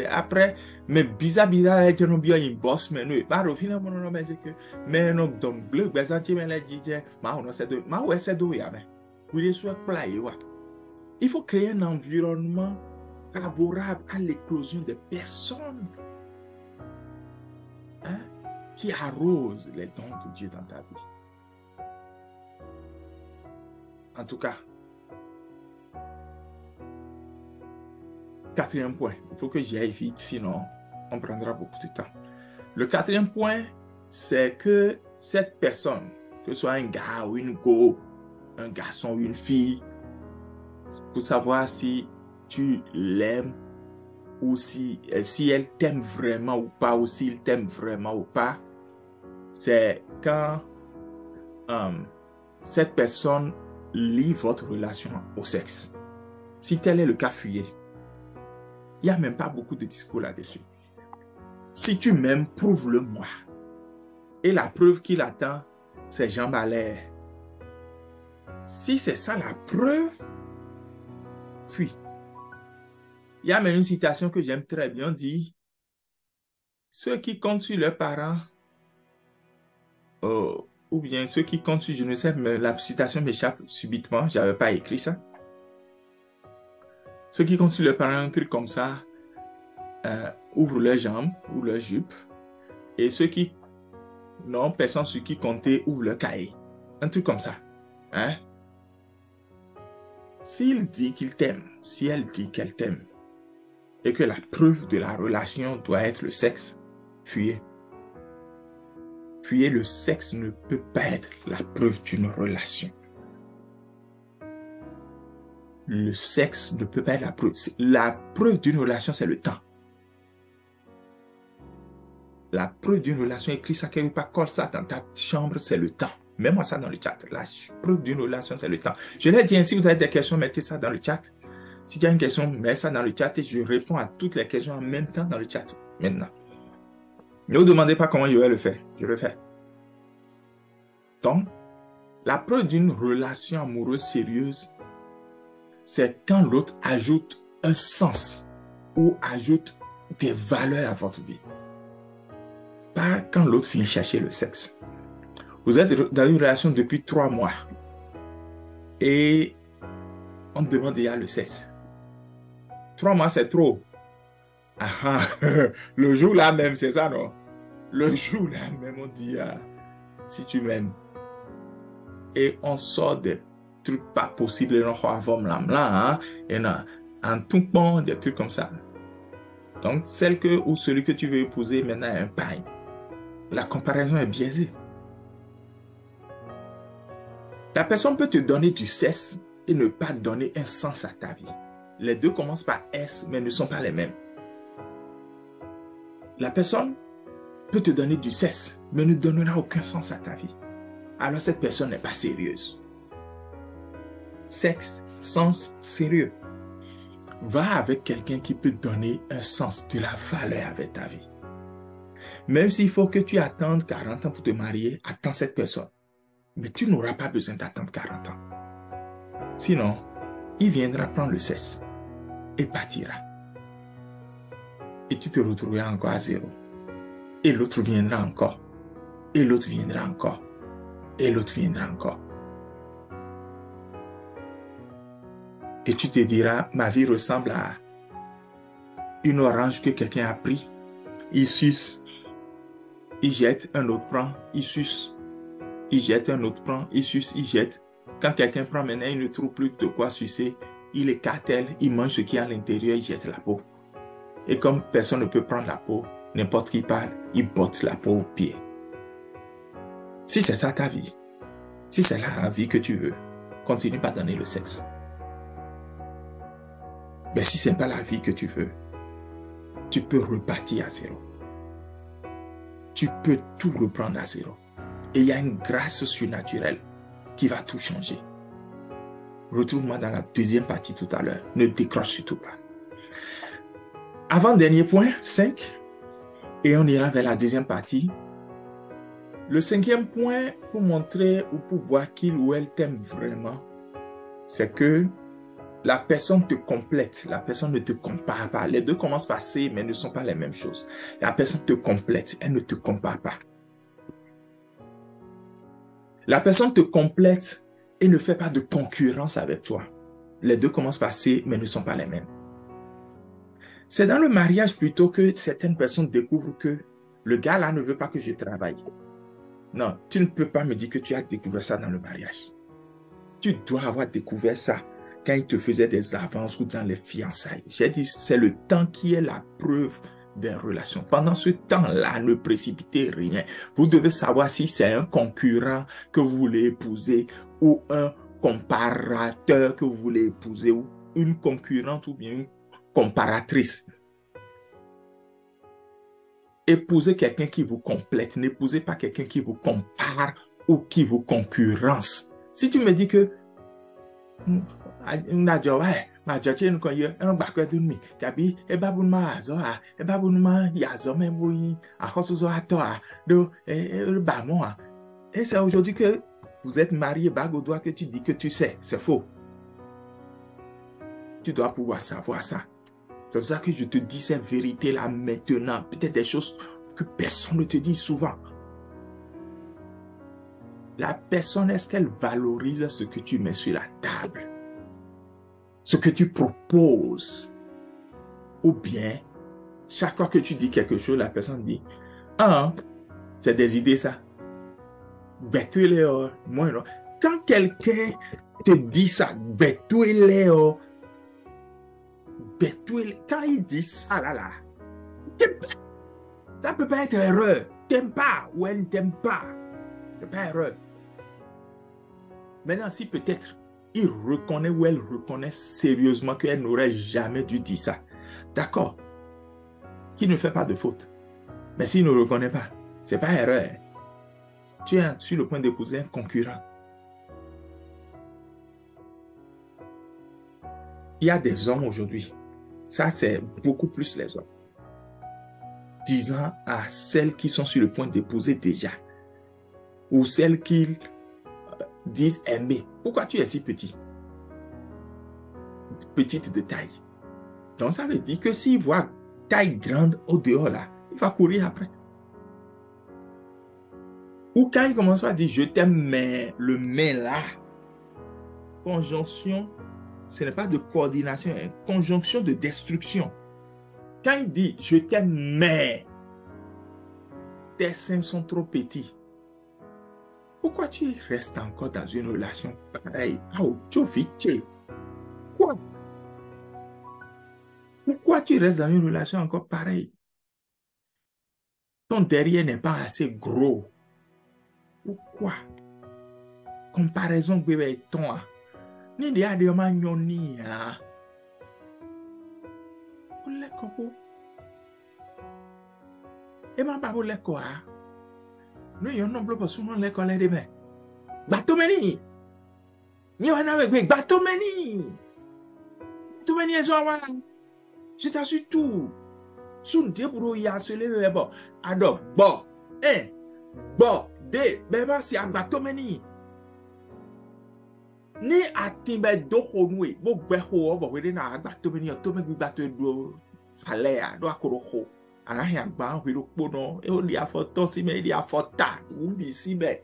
après mais bizarre je ne bien une boss mais nous pas au final mon mais que mais non donc bleu bezanti mais la dit ma on c'est de ma ouais c'est de ya mais vous soit play wa il faut créer un environnement favorable à l'éclosion des personnes, hein, qui arrosent les dons de Dieu dans ta vie. En tout cas, quatrième point, il faut que j'y aille vite, sinon on prendra beaucoup de temps. Le quatrième point, c'est que cette personne, que ce soit un gars ou une go, un garçon ou une fille, pour savoir si tu l'aimes ou si elle t'aime vraiment ou pas, ou s'il t'aime vraiment ou pas, c'est quand cette personne lie votre relation au sexe. Si tel est le cas, fuyez. Il n'y a même pas beaucoup de discours là-dessus. Si tu m'aimes, prouve-le-moi. Et la preuve qu'il attend, c'est Jean Ballet. Si c'est ça la preuve, fuis. Il y a même une citation que j'aime très bien, dit ceux qui comptent sur leurs parents, ou bien ceux qui comptent sur, je ne sais, mais la citation m'échappe subitement, je n'avais pas écrit ça. Ceux qui comptent sur leurs parents, un truc comme ça, ouvrent leurs jambes ou leurs jupes, et ceux qui n'ont personne sur qui compter ouvrent leur cahier. Un truc comme ça. Hein? S'il dit qu'il t'aime, si elle dit qu'elle t'aime, et que la preuve de la relation doit être le sexe, fuyez. Fuyez, le sexe ne peut pas être la preuve d'une relation. Le sexe ne peut pas être la preuve. La preuve d'une relation, c'est le temps. La preuve d'une relation, écrit ça quelque part, colle ça dans ta chambre, c'est le temps. Mets-moi ça dans le chat. La preuve d'une relation, c'est le temps. Je l'ai dit, si vous avez des questions, mettez ça dans le chat. Si tu as une question, mets ça dans le chat et je réponds à toutes les questions en même temps dans le chat. Maintenant. Ne vous demandez pas comment je vais le faire. Je le fais. Donc, la preuve d'une relation amoureuse sérieuse, c'est quand l'autre ajoute un sens ou ajoute des valeurs à votre vie. Pas quand l'autre vient chercher le sexe. Vous êtes dans une relation depuis 3 mois et on te demande déjà le sexe. 3 mois, c'est trop. Ah, ah, le jour là même, c'est ça, non? Le jour là même, on dit, ah, si tu m'aimes. Et on sort des trucs pas possibles, et en tout monde, des trucs comme ça. Donc, celle que ou celui que tu veux épouser maintenant est un pain. La comparaison est biaisée. La personne peut te donner du cesse et ne pas donner un sens à ta vie. Les deux commencent par S, mais ne sont pas les mêmes. La personne peut te donner du cesse, mais ne donnera aucun sens à ta vie. Alors cette personne n'est pas sérieuse. Sexe, sens, sérieux. Va avec quelqu'un qui peut donner un sens, de la valeur avec ta vie. Même s'il faut que tu attendes 40 ans pour te marier, attends cette personne. Mais tu n'auras pas besoin d'attendre 40 ans. Sinon, il viendra prendre le cesse et partira. Et tu te retrouveras encore à zéro. Et l'autre viendra encore. Et l'autre viendra encore. Et l'autre viendra encore. Et tu te diras, ma vie ressemble à une orange que quelqu'un a pris. Il suce. Il jette, un autre prend, il suce. Il jette, un autre prend, il suce, il jette. Quand quelqu'un prend maintenant, il ne trouve plus de quoi sucer. Il écartèle, il mange ce qui est à l'intérieur, il jette la peau. Et comme personne ne peut prendre la peau, n'importe qui parle, il botte la peau au pied. Si c'est ça ta vie, si c'est la vie que tu veux, continue pas donner le sexe. Mais si ce n'est pas la vie que tu veux, tu peux repartir à zéro. Tu peux tout reprendre à zéro. Et il y a une grâce surnaturelle qui va tout changer. Retrouve-moi dans la deuxième partie tout à l'heure. Ne décroche surtout pas. Avant-dernier point, 5. Et on ira vers la deuxième partie. Le 5e point, pour montrer ou pour voir qu'il ou elle t'aime vraiment, c'est que la personne te complète. La personne ne te compare pas. Les deux commencent par C, mais ne sont pas les mêmes choses. La personne te complète. Elle ne te compare pas. La personne te complète et ne fait pas de concurrence avec toi. Les deux commencent par C, mais ne sont pas les mêmes. C'est dans le mariage plutôt que certaines personnes découvrent que le gars là ne veut pas que je travaille. Non, tu ne peux pas me dire que tu as découvert ça dans le mariage. Tu dois avoir découvert ça quand il te faisait des avances ou dans les fiançailles. J'ai dit, c'est le temps qui est la preuve des relations. Pendant ce temps-là, ne précipitez rien. Vous devez savoir si c'est un concurrent que vous voulez épouser ou un comparateur que vous voulez épouser ou une concurrente ou bien une comparatrice. Épousez quelqu'un qui vous complète. N'épousez pas quelqu'un qui vous compare ou qui vous concurrence. Si tu me dis que et c'est aujourd'hui que vous êtes marié bague au doigt que tu dis que tu sais. C'est faux. Tu dois pouvoir savoir ça. C'est pour ça que je te dis cette vérité-là maintenant. Peut-être des choses que personne ne te dit souvent. La personne, est-ce qu'elle valorise ce que tu mets sur la table? Ce que tu proposes? Ou bien, chaque fois que tu dis quelque chose, la personne dit, ah, c'est des idées ça. Moi, non. Quand quelqu'un te dit ça, quand il dit ça, là, ça peut pas être erreur. T'aimes pas ou elle ne t'aime pas. C'est pas erreur. Maintenant, si peut-être il reconnaît ou elle reconnaît sérieusement qu'elle n'aurait jamais dû dire ça, d'accord, qui ne fait pas de faute. Mais s'il ne reconnaît pas, c'est pas erreur. Tu es sur le point d'épouser un concurrent. Il y a des hommes aujourd'hui, ça c'est beaucoup plus les hommes, disant à celles qui sont sur le point d'épouser déjà, ou celles qui disent aimer, pourquoi tu es si petit? Petite de taille. Donc ça veut dire que s'il voit taille grande au dehors là, il va courir après. Ou quand il commence à dire je t'aime, mais le mais là, conjonction, ce n'est pas de coordination, hein, conjonction de destruction. Quand il dit je t'aime, mais tes seins sont trop petits, pourquoi tu restes encore dans une relation pareille? Quoi? Pourquoi tu restes dans une relation encore pareille? Ton derrière n'est pas assez gros. Pourquoi? Comparaison bébé ton. Ni dia de ma nyoni ya. Ole kopo. E ma ba ole ko a. No yo no blo posu no le ko le de be. Batomeni. Ni wana we batomeni. Batomeni ezo wa. Je t'assure tout. Sun de bro ya se le bo. Ado bo. Bo de beba si agbatomeni. Ni atimbe do honwe bo gbe ho bo we na agbatomeni to me gbato do salea do akoro ho. Arahi agba we ro pono e o li afoto si me li afota ubi si be.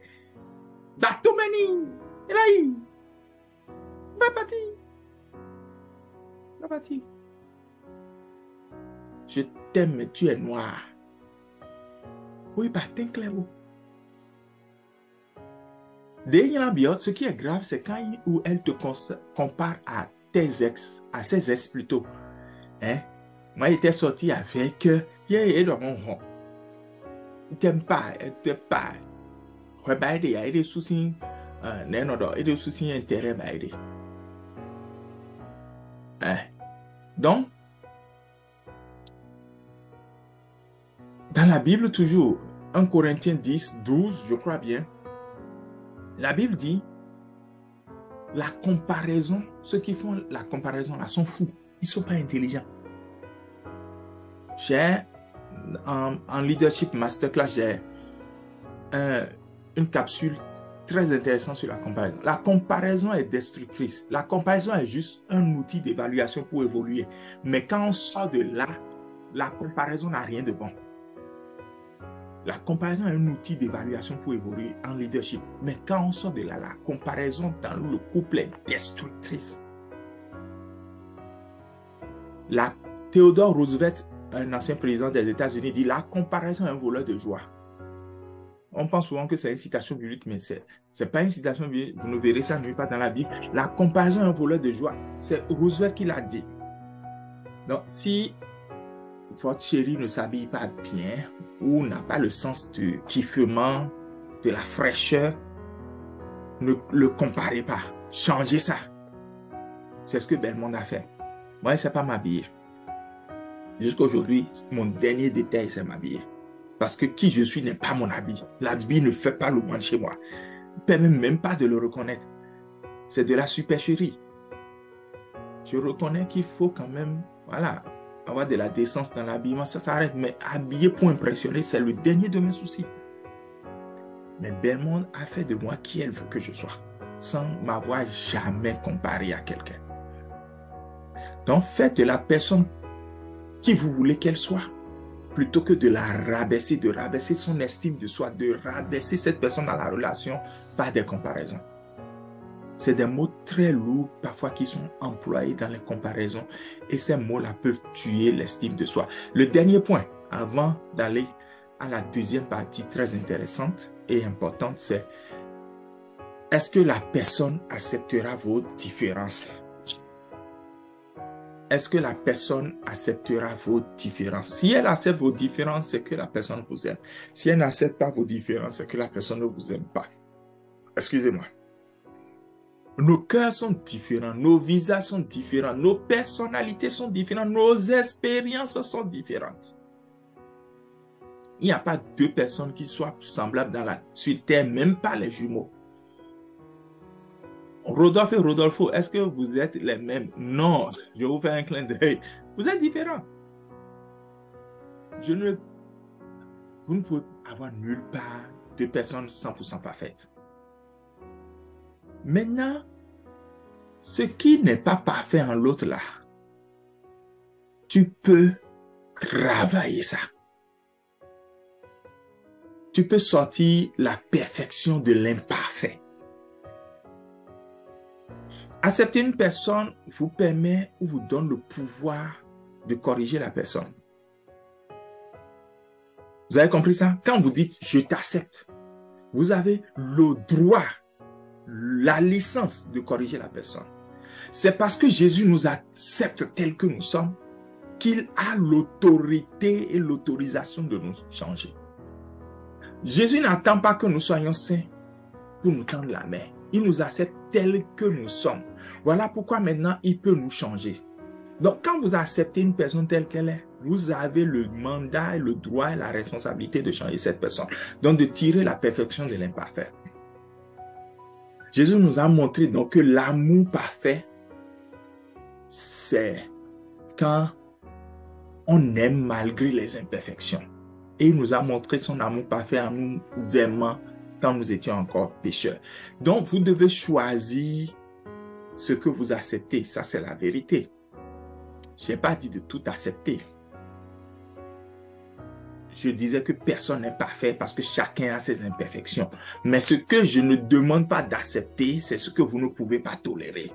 Batomeni. Elai. Va parti. Je t'aime mais tu es noir. Oui, bah t'es clair. Ce qui est grave, c'est quand il ou elle te compare à tes ex, à ses ex plutôt. Hein? Moi, il était sorti avec, il t'aime pas, elle t'aime pas. Il y a des soucis, il y a des soucis intérêts. Hein? Donc, dans la Bible, toujours, 1 Corinthiens 10, 12, je crois bien, la Bible dit, la comparaison, ceux qui font la comparaison là sont fous. Ils ne sont pas intelligents. J'ai, en leadership masterclass, j'ai une capsule très intéressante sur la comparaison. La comparaison est destructrice. La comparaison est juste un outil d'évaluation pour évoluer. Mais quand on sort de là, la comparaison n'a rien de bon. La comparaison est un outil d'évaluation pour évoluer en leadership. Mais quand on sort de là, la comparaison dans le couple est destructrice. Theodore Roosevelt, un ancien président des États-Unis, dit la comparaison est un voleur de joie. On pense souvent que c'est une citation biblique, mais ce n'est pas une citation biblique. Vous ne verrez ça nulle part dans la Bible. La comparaison est un voleur de joie. C'est Roosevelt qui l'a dit. Donc, si votre chérie ne s'habille pas bien ou n'a pas le sens du kiffement, de la fraîcheur, ne le comparez pas. Changez ça. C'est ce que Belmond a fait. Moi, il ne sait pas m'habiller. Jusqu'à aujourd'hui, mon dernier détail, c'est m'habiller. Parce que qui je suis n'est pas mon habit. L'habit ne fait pas le moine chez moi. Il ne permet même pas de le reconnaître. C'est de la supercherie. Je reconnais qu'il faut quand même, voilà, avoir de la décence dans l'habillement, ça s'arrête. Mais habiller pour impressionner, c'est le dernier de mes soucis. Mais Belmond a fait de moi qui elle veut que je sois, sans m'avoir jamais comparé à quelqu'un. Donc, faites de la personne qui vous voulez qu'elle soit, plutôt que de la rabaisser, de rabaisser son estime de soi, de rabaisser cette personne dans la relation par des comparaisons. C'est des mots très lourds parfois qui sont employés dans les comparaisons et ces mots-là peuvent tuer l'estime de soi. Le dernier point, avant d'aller à la deuxième partie très intéressante et importante, c'est est-ce que la personne acceptera vos différences? Est-ce que la personne acceptera vos différences? Si elle accepte vos différences, c'est que la personne vous aime. Si elle n'accepte pas vos différences, c'est que la personne ne vous aime pas. Excusez-moi. Nos cœurs sont différents, nos visages sont différents, nos personnalités sont différentes, nos expériences sont différentes. Il n'y a pas deux personnes qui soient semblables sur Terre, même pas les jumeaux. Rodolphe et Rodolfo, est-ce que vous êtes les mêmes? Non, je vous fais un clin d'œil. Vous êtes différents. Vous ne pouvez avoir nulle part deux personnes 100% parfaites. Maintenant, ce qui n'est pas parfait en l'autre là, tu peux travailler ça. tu peux sortir la perfection de l'imparfait. Accepter une personne vous permet ou vous donne le pouvoir de corriger la personne. Vous avez compris ça? Quand vous dites « je t'accepte », vous avez le droit, la licence de corriger la personne. C'est parce que Jésus nous accepte tels que nous sommes qu'il a l'autorité et l'autorisation de nous changer. Jésus n'attend pas que nous soyons saints pour nous tendre la main. Il nous accepte tels que nous sommes. Voilà pourquoi maintenant il peut nous changer. Donc quand vous acceptez une personne telle qu'elle est, vous avez le mandat, le droit et la responsabilité de changer cette personne. Donc de tirer la perfection de l'imparfait. Jésus nous a montré donc que l'amour parfait, c'est quand on aime malgré les imperfections. Et il nous a montré son amour parfait en nous aimant quand nous étions encore pécheurs. Donc, vous devez choisir ce que vous acceptez. Ça, c'est la vérité. Je n'ai pas dit de tout accepter. Je disais que personne n'est parfait parce que chacun a ses imperfections. Mais ce que je ne demande pas d'accepter, c'est ce que vous ne pouvez pas tolérer.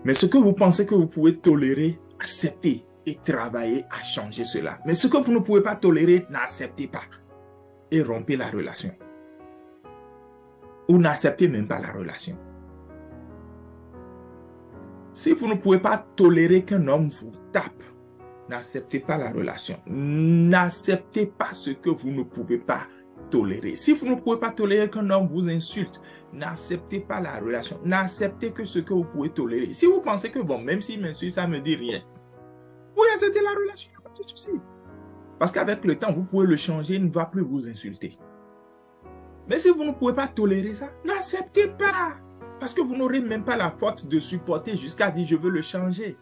Mais ce que vous pensez que vous pouvez tolérer, acceptez et travaillez à changer cela. Mais ce que vous ne pouvez pas tolérer, n'acceptez pas et rompez la relation. Ou n'acceptez même pas la relation. Si vous ne pouvez pas tolérer qu'un homme vous tape, n'acceptez pas la relation. N'acceptez pas ce que vous ne pouvez pas tolérer. Si vous ne pouvez pas tolérer qu'un homme vous insulte, n'acceptez pas la relation. N'acceptez que ce que vous pouvez tolérer. Si vous pensez que, bon, même s'il m'insulte, ça ne me dit rien, vous acceptez la relation, pas de souci. Parce qu'avec le temps, vous pouvez le changer, il ne va plus vous insulter. Mais si vous ne pouvez pas tolérer ça, n'acceptez pas. Parce que vous n'aurez même pas la force de supporter jusqu'à dire, je veux le changer.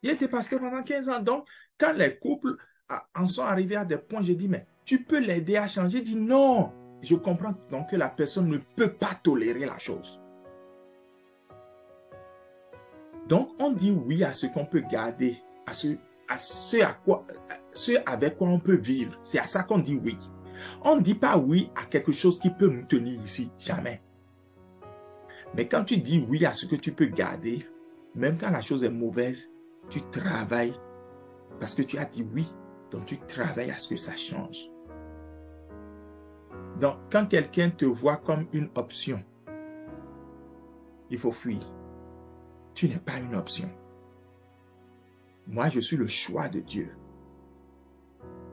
Il était pasteur pendant 15 ans. Donc, quand les couples en sont arrivés à des points, je dis, mais tu peux l'aider à changer? Il dit, non. Je comprends donc que la personne ne peut pas tolérer la chose. Donc, on dit oui à ce qu'on peut garder, à ce avec quoi on peut vivre. C'est à ça qu'on dit oui. On ne dit pas oui à quelque chose qui peut nous tenir ici. Jamais. Mais quand tu dis oui à ce que tu peux garder, même quand la chose est mauvaise, tu travailles parce que tu as dit oui. Donc, tu travailles à ce que ça change. Donc, quand quelqu'un te voit comme une option, il faut fuir. Tu n'es pas une option. Moi, je suis le choix de Dieu.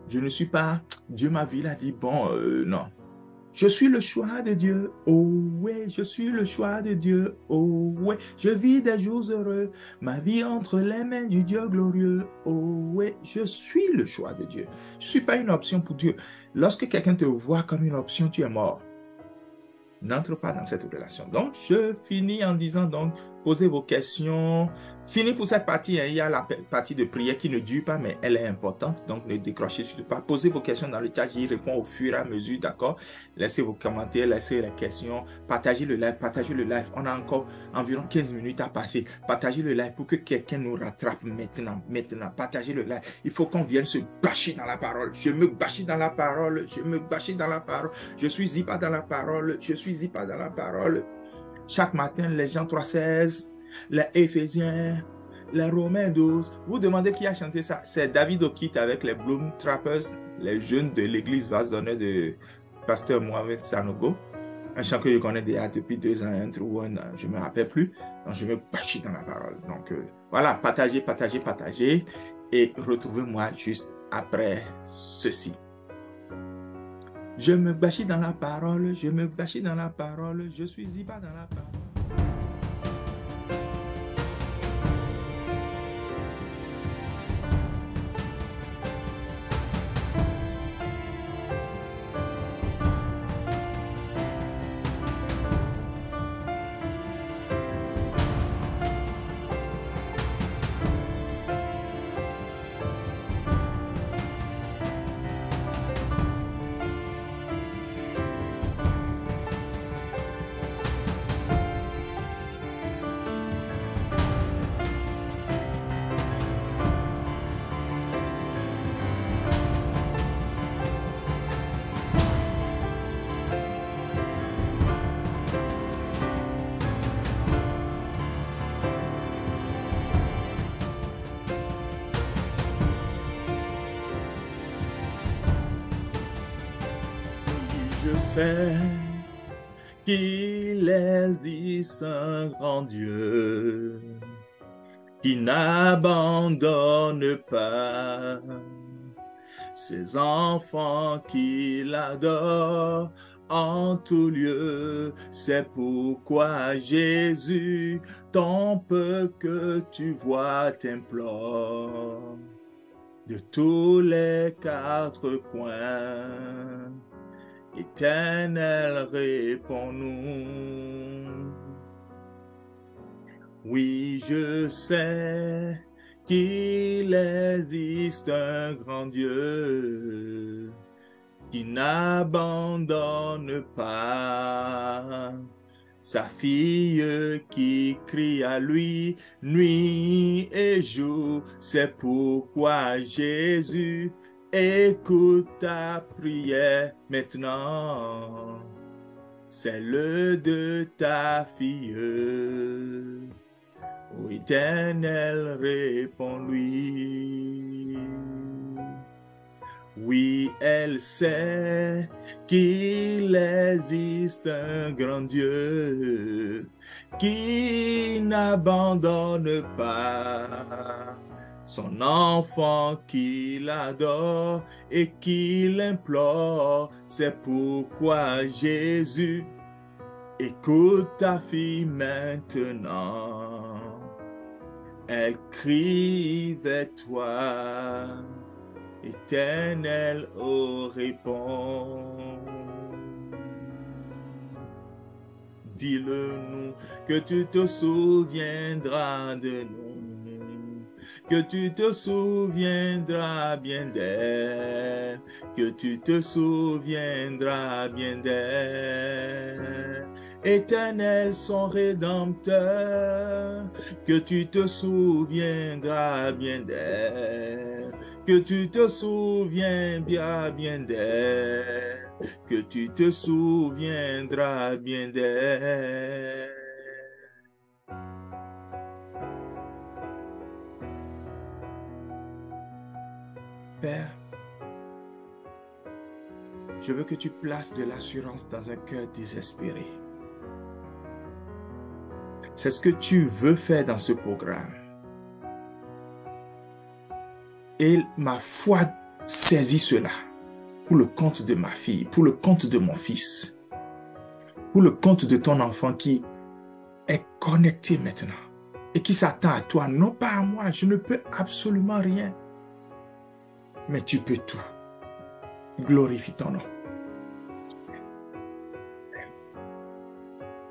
Je ne suis pas, Dieu m'a vu, il a dit, bon, non. Je suis le choix de Dieu. Oh ouais, je suis le choix de Dieu. Oh ouais, je vis des jours heureux. Ma vie entre les mains du Dieu glorieux. Oh ouais, je suis le choix de Dieu. Je ne suis pas une option pour Dieu. Lorsque quelqu'un te voit comme une option, tu es mort. N'entre pas dans cette relation. Donc, je finis en disant donc, posez vos questions. Fini pour cette partie, hein. Il y a la partie de prière qui ne dure pas, mais elle est importante. Donc, ne décrochez surtout pas. Posez vos questions dans le chat. J'y réponds au fur et à mesure, d'accord? Laissez vos commentaires, laissez les questions. Partagez le live, partagez le live. On a encore environ 15 minutes à passer. Partagez le live pour que quelqu'un nous rattrape maintenant. Partagez le live. Il faut qu'on vienne se bâcher dans la parole. Je me bâche dans la parole. Je me bâche dans la parole. Je suis Zipa dans la parole. Je suis Zipa dans la parole. Chaque matin, les Jean 3,16, les Éphésiens, les Romains 12. Vous demandez qui a chanté ça? C'est David Okit avec les Bloom Trappers, les jeunes de l'église Vase d'honneur de pasteur Mohamed Sanogo. Un chant que je connais déjà depuis 2 ans, un trou, je ne me rappelle plus. Donc, je me bâche dans la parole. Donc, voilà, partagez, partagez, partagez. Et retrouvez-moi juste après ceci. Je me bâchis dans la parole, je me bâchis dans la parole, je suis Zipa dans la parole. sais qu'il existe un grand Dieu qui n'abandonne pas ses enfants qu'il adore en tout lieu. C'est pourquoi Jésus, ton peu que tu vois t'implore de tous les quatre coins. Éternel, réponds-nous. Oui, je sais qu'il existe un grand Dieu qui n'abandonne pas sa fille qui crie à lui nuit et jour. C'est pourquoi Jésus, écoute ta prière maintenant, celle de ta fille. Ô Éternel, réponds-lui. Oui, elle sait qu'il existe un grand Dieu qui n'abandonne pas son enfant qu'il adore et qu'il implore. C'est pourquoi Jésus, écoute ta fille maintenant. Elle crie vers toi. Éternel, oh, réponds. Dis-le-nous que tu te souviendras de nous, que tu te souviendras bien d'elle, que tu te souviendras bien d'elle. Éternel, son Rédempteur, que tu te souviendras bien d'elle, que tu te souviens bien d'elle, que tu te souviendras bien d'elle. Père, je veux que tu places de l'assurance dans un cœur désespéré. C'est ce que tu veux faire dans ce programme. Et ma foi saisit cela pour le compte de ma fille, pour le compte de mon fils, pour le compte de ton enfant qui est connecté maintenant et qui s'attend à toi, non pas à moi. Je ne peux absolument rien. Mais tu peux tout. Glorifie ton nom.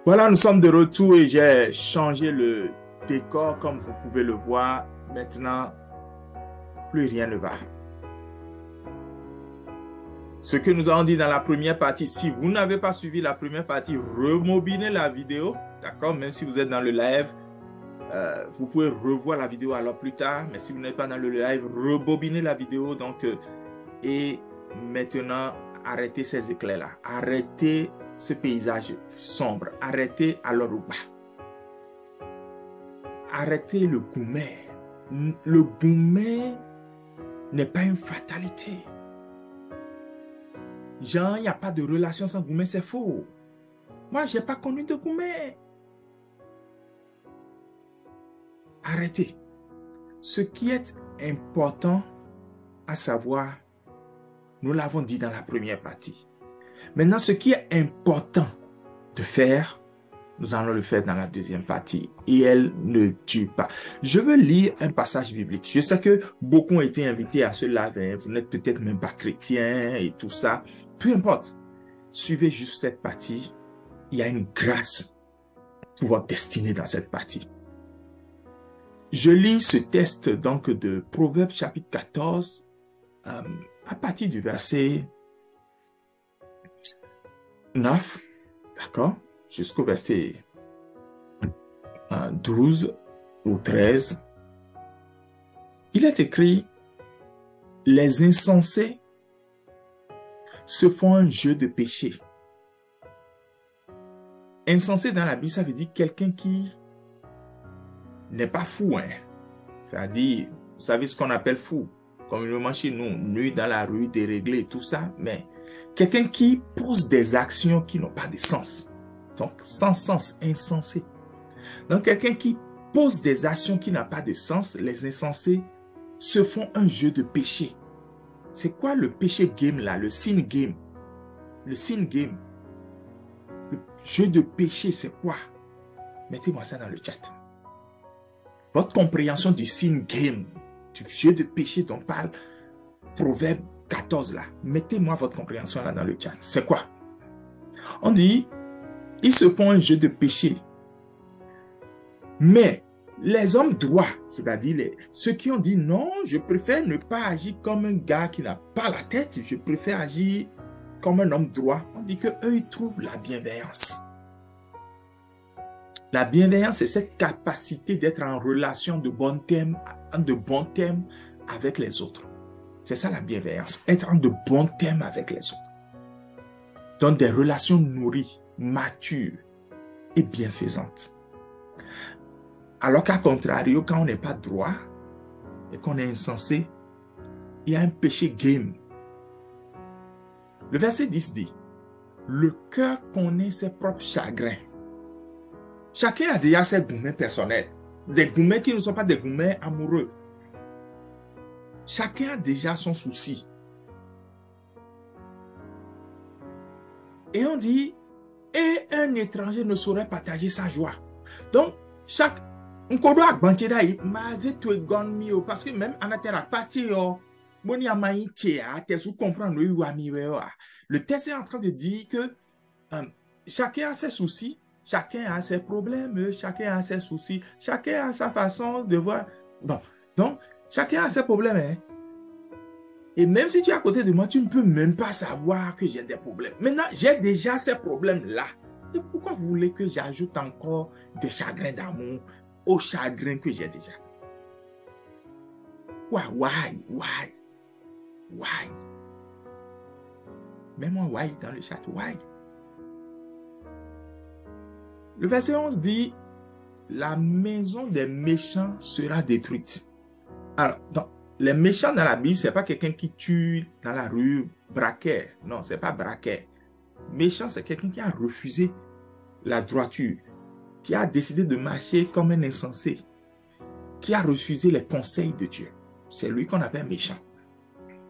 Voilà, nous sommes de retour et j'ai changé le décor comme vous pouvez le voir. Maintenant, plus rien ne va. Ce que nous avons dit dans la première partie, si vous n'avez pas suivi la première partie, rebobinez la vidéo, d'accord? Même si vous êtes dans le live, vous pouvez revoir la vidéo alors plus tard. Mais si vous n'êtes pas dans le live, rebobinez la vidéo. Donc, et maintenant, arrêtez ces éclairs-là. Arrêtez ce paysage sombre. Arrêtez Aloruba. Arrêtez le gourmet. Le gourmet n'est pas une fatalité. Genre, il n'y a pas de relation sans gourmet, c'est faux. Moi, je n'ai pas connu de gourmet. Arrêtez. Ce qui est important à savoir, nous l'avons dit dans la première partie. Maintenant, ce qui est important de faire, nous allons le faire dans la deuxième partie. Et elle ne tue pas. Je veux lire un passage biblique. Je sais que beaucoup ont été invités à ce live. Hein. Vous n'êtes peut-être même pas chrétien et tout ça. Peu importe. Suivez juste cette partie. Il y a une grâce pour votre destinée dans cette partie. Je lis ce texte donc de Proverbes chapitre 14 à partir du verset 9, d'accord, jusqu'au verset 12 ou 13. Il est écrit: les insensés se font un jeu de péché. Insensé dans la Bible, ça veut dire quelqu'un qui n'est pas fou, hein. C'est-à-dire, vous savez ce qu'on appelle fou, communément chez nous, nuit dans la rue, déréglé, tout ça, mais Quelqu'un qui pose des actions qui n'ont pas de sens. Donc, sans sens, insensé. Donc, quelqu'un qui pose des actions qui n'ont pas de sens, les insensés se font un jeu de péché. C'est quoi le péché game là? Le sin game. Le sin game. Le jeu de péché, c'est quoi? Mettez-moi ça dans le chat. Votre compréhension du sin game, du jeu de péché dont parle Proverbe 14 là. Mettez-moi votre compréhension là dans le chat. C'est quoi? On dit, ils se font un jeu de péché. Mais les hommes droits, c'est-à-dire ceux qui ont dit non, je préfère ne pas agir comme un gars qui n'a pas la tête, je préfère agir comme un homme droit. On dit qu'eux, ils trouvent la bienveillance. La bienveillance, c'est cette capacité d'être en relation de bons termes avec les autres. C'est ça la bienveillance, être en de bons termes avec les autres. Dans des relations nourries, matures et bienfaisantes. Alors qu'à contrario, quand on n'est pas droit et qu'on est insensé, il y a un péché game. Le verset 10 dit, le cœur connaît ses propres chagrins. Chacun a déjà ses gourmets personnels. Des gourmets qui ne sont pas des gourmets amoureux. Chacun a déjà son souci. Et on dit, et un étranger ne saurait partager sa joie. Donc, on doit agbancher parce que même en terre partie le texte est en train de dire que chacun a ses soucis, chacun a ses problèmes, chacun a ses soucis, chacun a sa façon de voir. Bon, donc chacun a ses problèmes. Hein? Et même si tu es à côté de moi, tu ne peux même pas savoir que j'ai des problèmes. Maintenant, j'ai déjà ces problèmes-là. Et pourquoi vous voulez que j'ajoute encore des chagrins d'amour au chagrin que j'ai déjà? Why? Mets-moi why dans le chat. Why? Le verset 11 dit, la maison des méchants sera détruite. Alors, donc, les méchants dans la Bible, ce n'est pas quelqu'un qui tue dans la rue, braqueur. Non, ce n'est pas braqueur. Méchant, c'est quelqu'un qui a refusé la droiture, qui a décidé de marcher comme un insensé, qui a refusé les conseils de Dieu. C'est lui qu'on appelle méchant.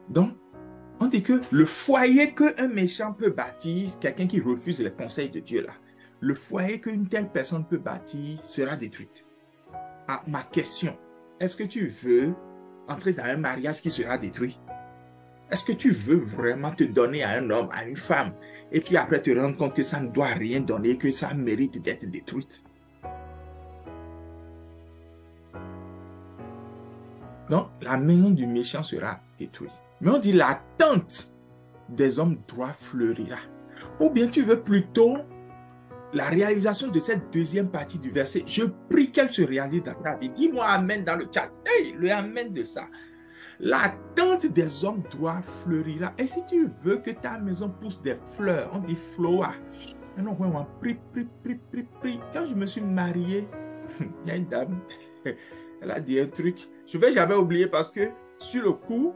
Donc, on dit que le foyer qu'un méchant peut bâtir, quelqu'un qui refuse les conseils de Dieu là, le foyer qu'une telle personne peut bâtir sera détruite. Ah, ma question, est-ce que tu veux entrer dans un mariage qui sera détruit? Est-ce que tu veux vraiment te donner à un homme, à une femme, et puis après te rendre compte que ça ne doit rien donner, que ça mérite d'être détruite? Donc, la maison du méchant sera détruite. Mais on dit la tente des hommes droits fleurira. Ou bien tu veux plutôt la réalisation de cette deuxième partie du verset. Je prie qu'elle se réalise dans ta vie. Dis-moi amen dans le chat. Hey, le amen de ça. La tente des hommes droits fleurira. Et si tu veux que ta maison pousse des fleurs, on dit floa. Non, on prie. Quand je me suis marié, il y a une dame, elle a dit un truc. Je vais jamais oublier parce que sur le coup,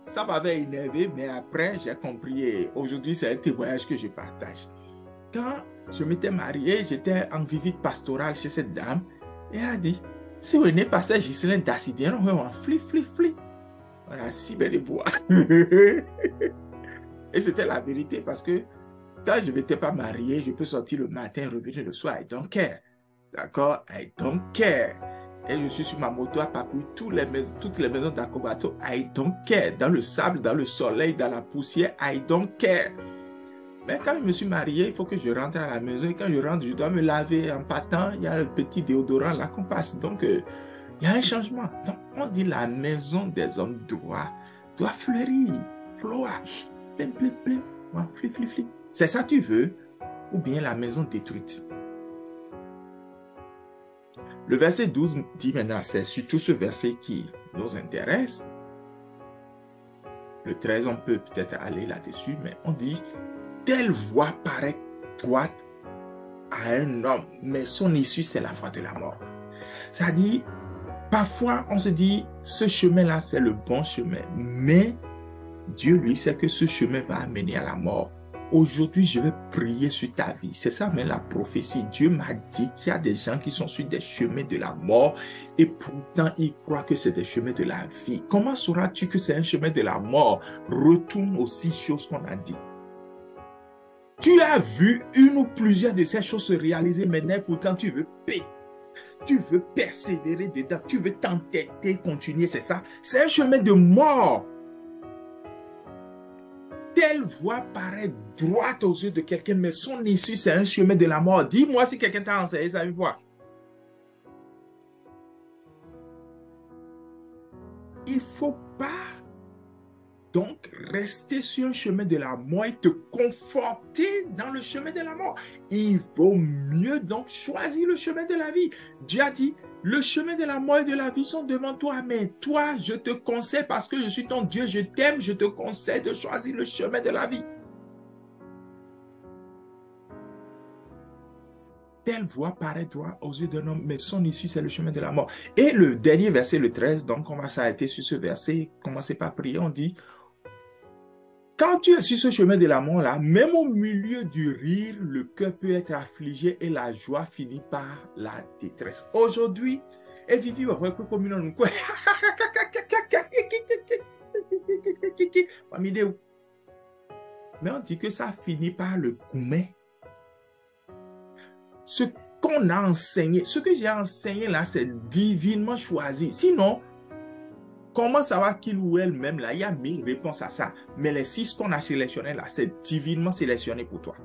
ça m'avait énervé, mais après, j'ai compris. Et aujourd'hui, c'est un témoignage que je partage. Quand je m'étais marié, j'étais en visite pastorale chez cette dame. Et elle a dit, si vous venez passer Ghislaine d'Assidien, on va fli. Voilà, si belle bois. Et c'était la vérité parce que quand je ne m'étais pas marié, je peux sortir le matin, revenir le soir. I don't care. D'accord? I don't care. Et je suis sur ma moto à parcourir toutes les maisons d'Akobato. I don't care. Dans le sable, dans le soleil, dans la poussière. I don't care. Mais quand je me suis marié, il faut que je rentre à la maison. Et quand je rentre, je dois me laver en partant. Il y a le petit déodorant là qu'on passe. Donc, il y a un changement. Donc, on dit la maison des hommes doit fleurir. Floa. Fli. C'est ça que tu veux? Ou bien la maison détruite? Le verset 12 dit maintenant, c'est surtout ce verset qui nous intéresse. Le 13, on peut peut-être aller là-dessus, mais on dit, telle voie paraît droite à un homme, mais son issue, c'est la voie de la mort. C'est-à-dire, parfois, on se dit, ce chemin-là, c'est le bon chemin, mais Dieu, lui, sait que ce chemin va amener à la mort. Aujourd'hui, je vais prier sur ta vie. C'est ça, mais la prophétie. Dieu m'a dit qu'il y a des gens qui sont sur des chemins de la mort et pourtant ils croient que c'est des chemins de la vie. Comment sauras-tu que c'est un chemin de la mort? Retourne aux 6 choses qu'on a dit. Tu as vu une ou plusieurs de ces choses se réaliser maintenant, pourtant tu veux paix. Tu veux persévérer dedans. Tu veux t'entêter, continuer, c'est ça. C'est un chemin de mort. Telle voie paraît droite aux yeux de quelqu'un, mais son issue, c'est un chemin de la mort. Dis-moi si quelqu'un t'a enseigné ça une fois. Il ne faut pas donc rester sur un chemin de la mort et te conforter dans le chemin de la mort. Il vaut mieux donc choisir le chemin de la vie. Dieu a dit, le chemin de la mort et de la vie sont devant toi, mais toi, je te conseille, parce que je suis ton Dieu, je t'aime, je te conseille de choisir le chemin de la vie. Telle voie paraît droite aux yeux d'un homme, mais son issue, c'est le chemin de la mort. Et le dernier verset, le 13, donc on va s'arrêter sur ce verset, commencer par prier, on dit, quand tu es sur ce chemin de la mort là, même au milieu du rire, le cœur peut être affligé et la joie finit par la détresse. Aujourd'hui, et Vivi va voir comme une quoi. Mais on dit que ça finit par le gourmet. Ce qu'on a enseigné, ce que j'ai enseigné là, c'est divinement choisi. Sinon, comment savoir qu'il ou elle-même là, il y a 1000 réponses à ça. Mais les 6 qu'on a sélectionnés là, c'est divinement sélectionné pour toi.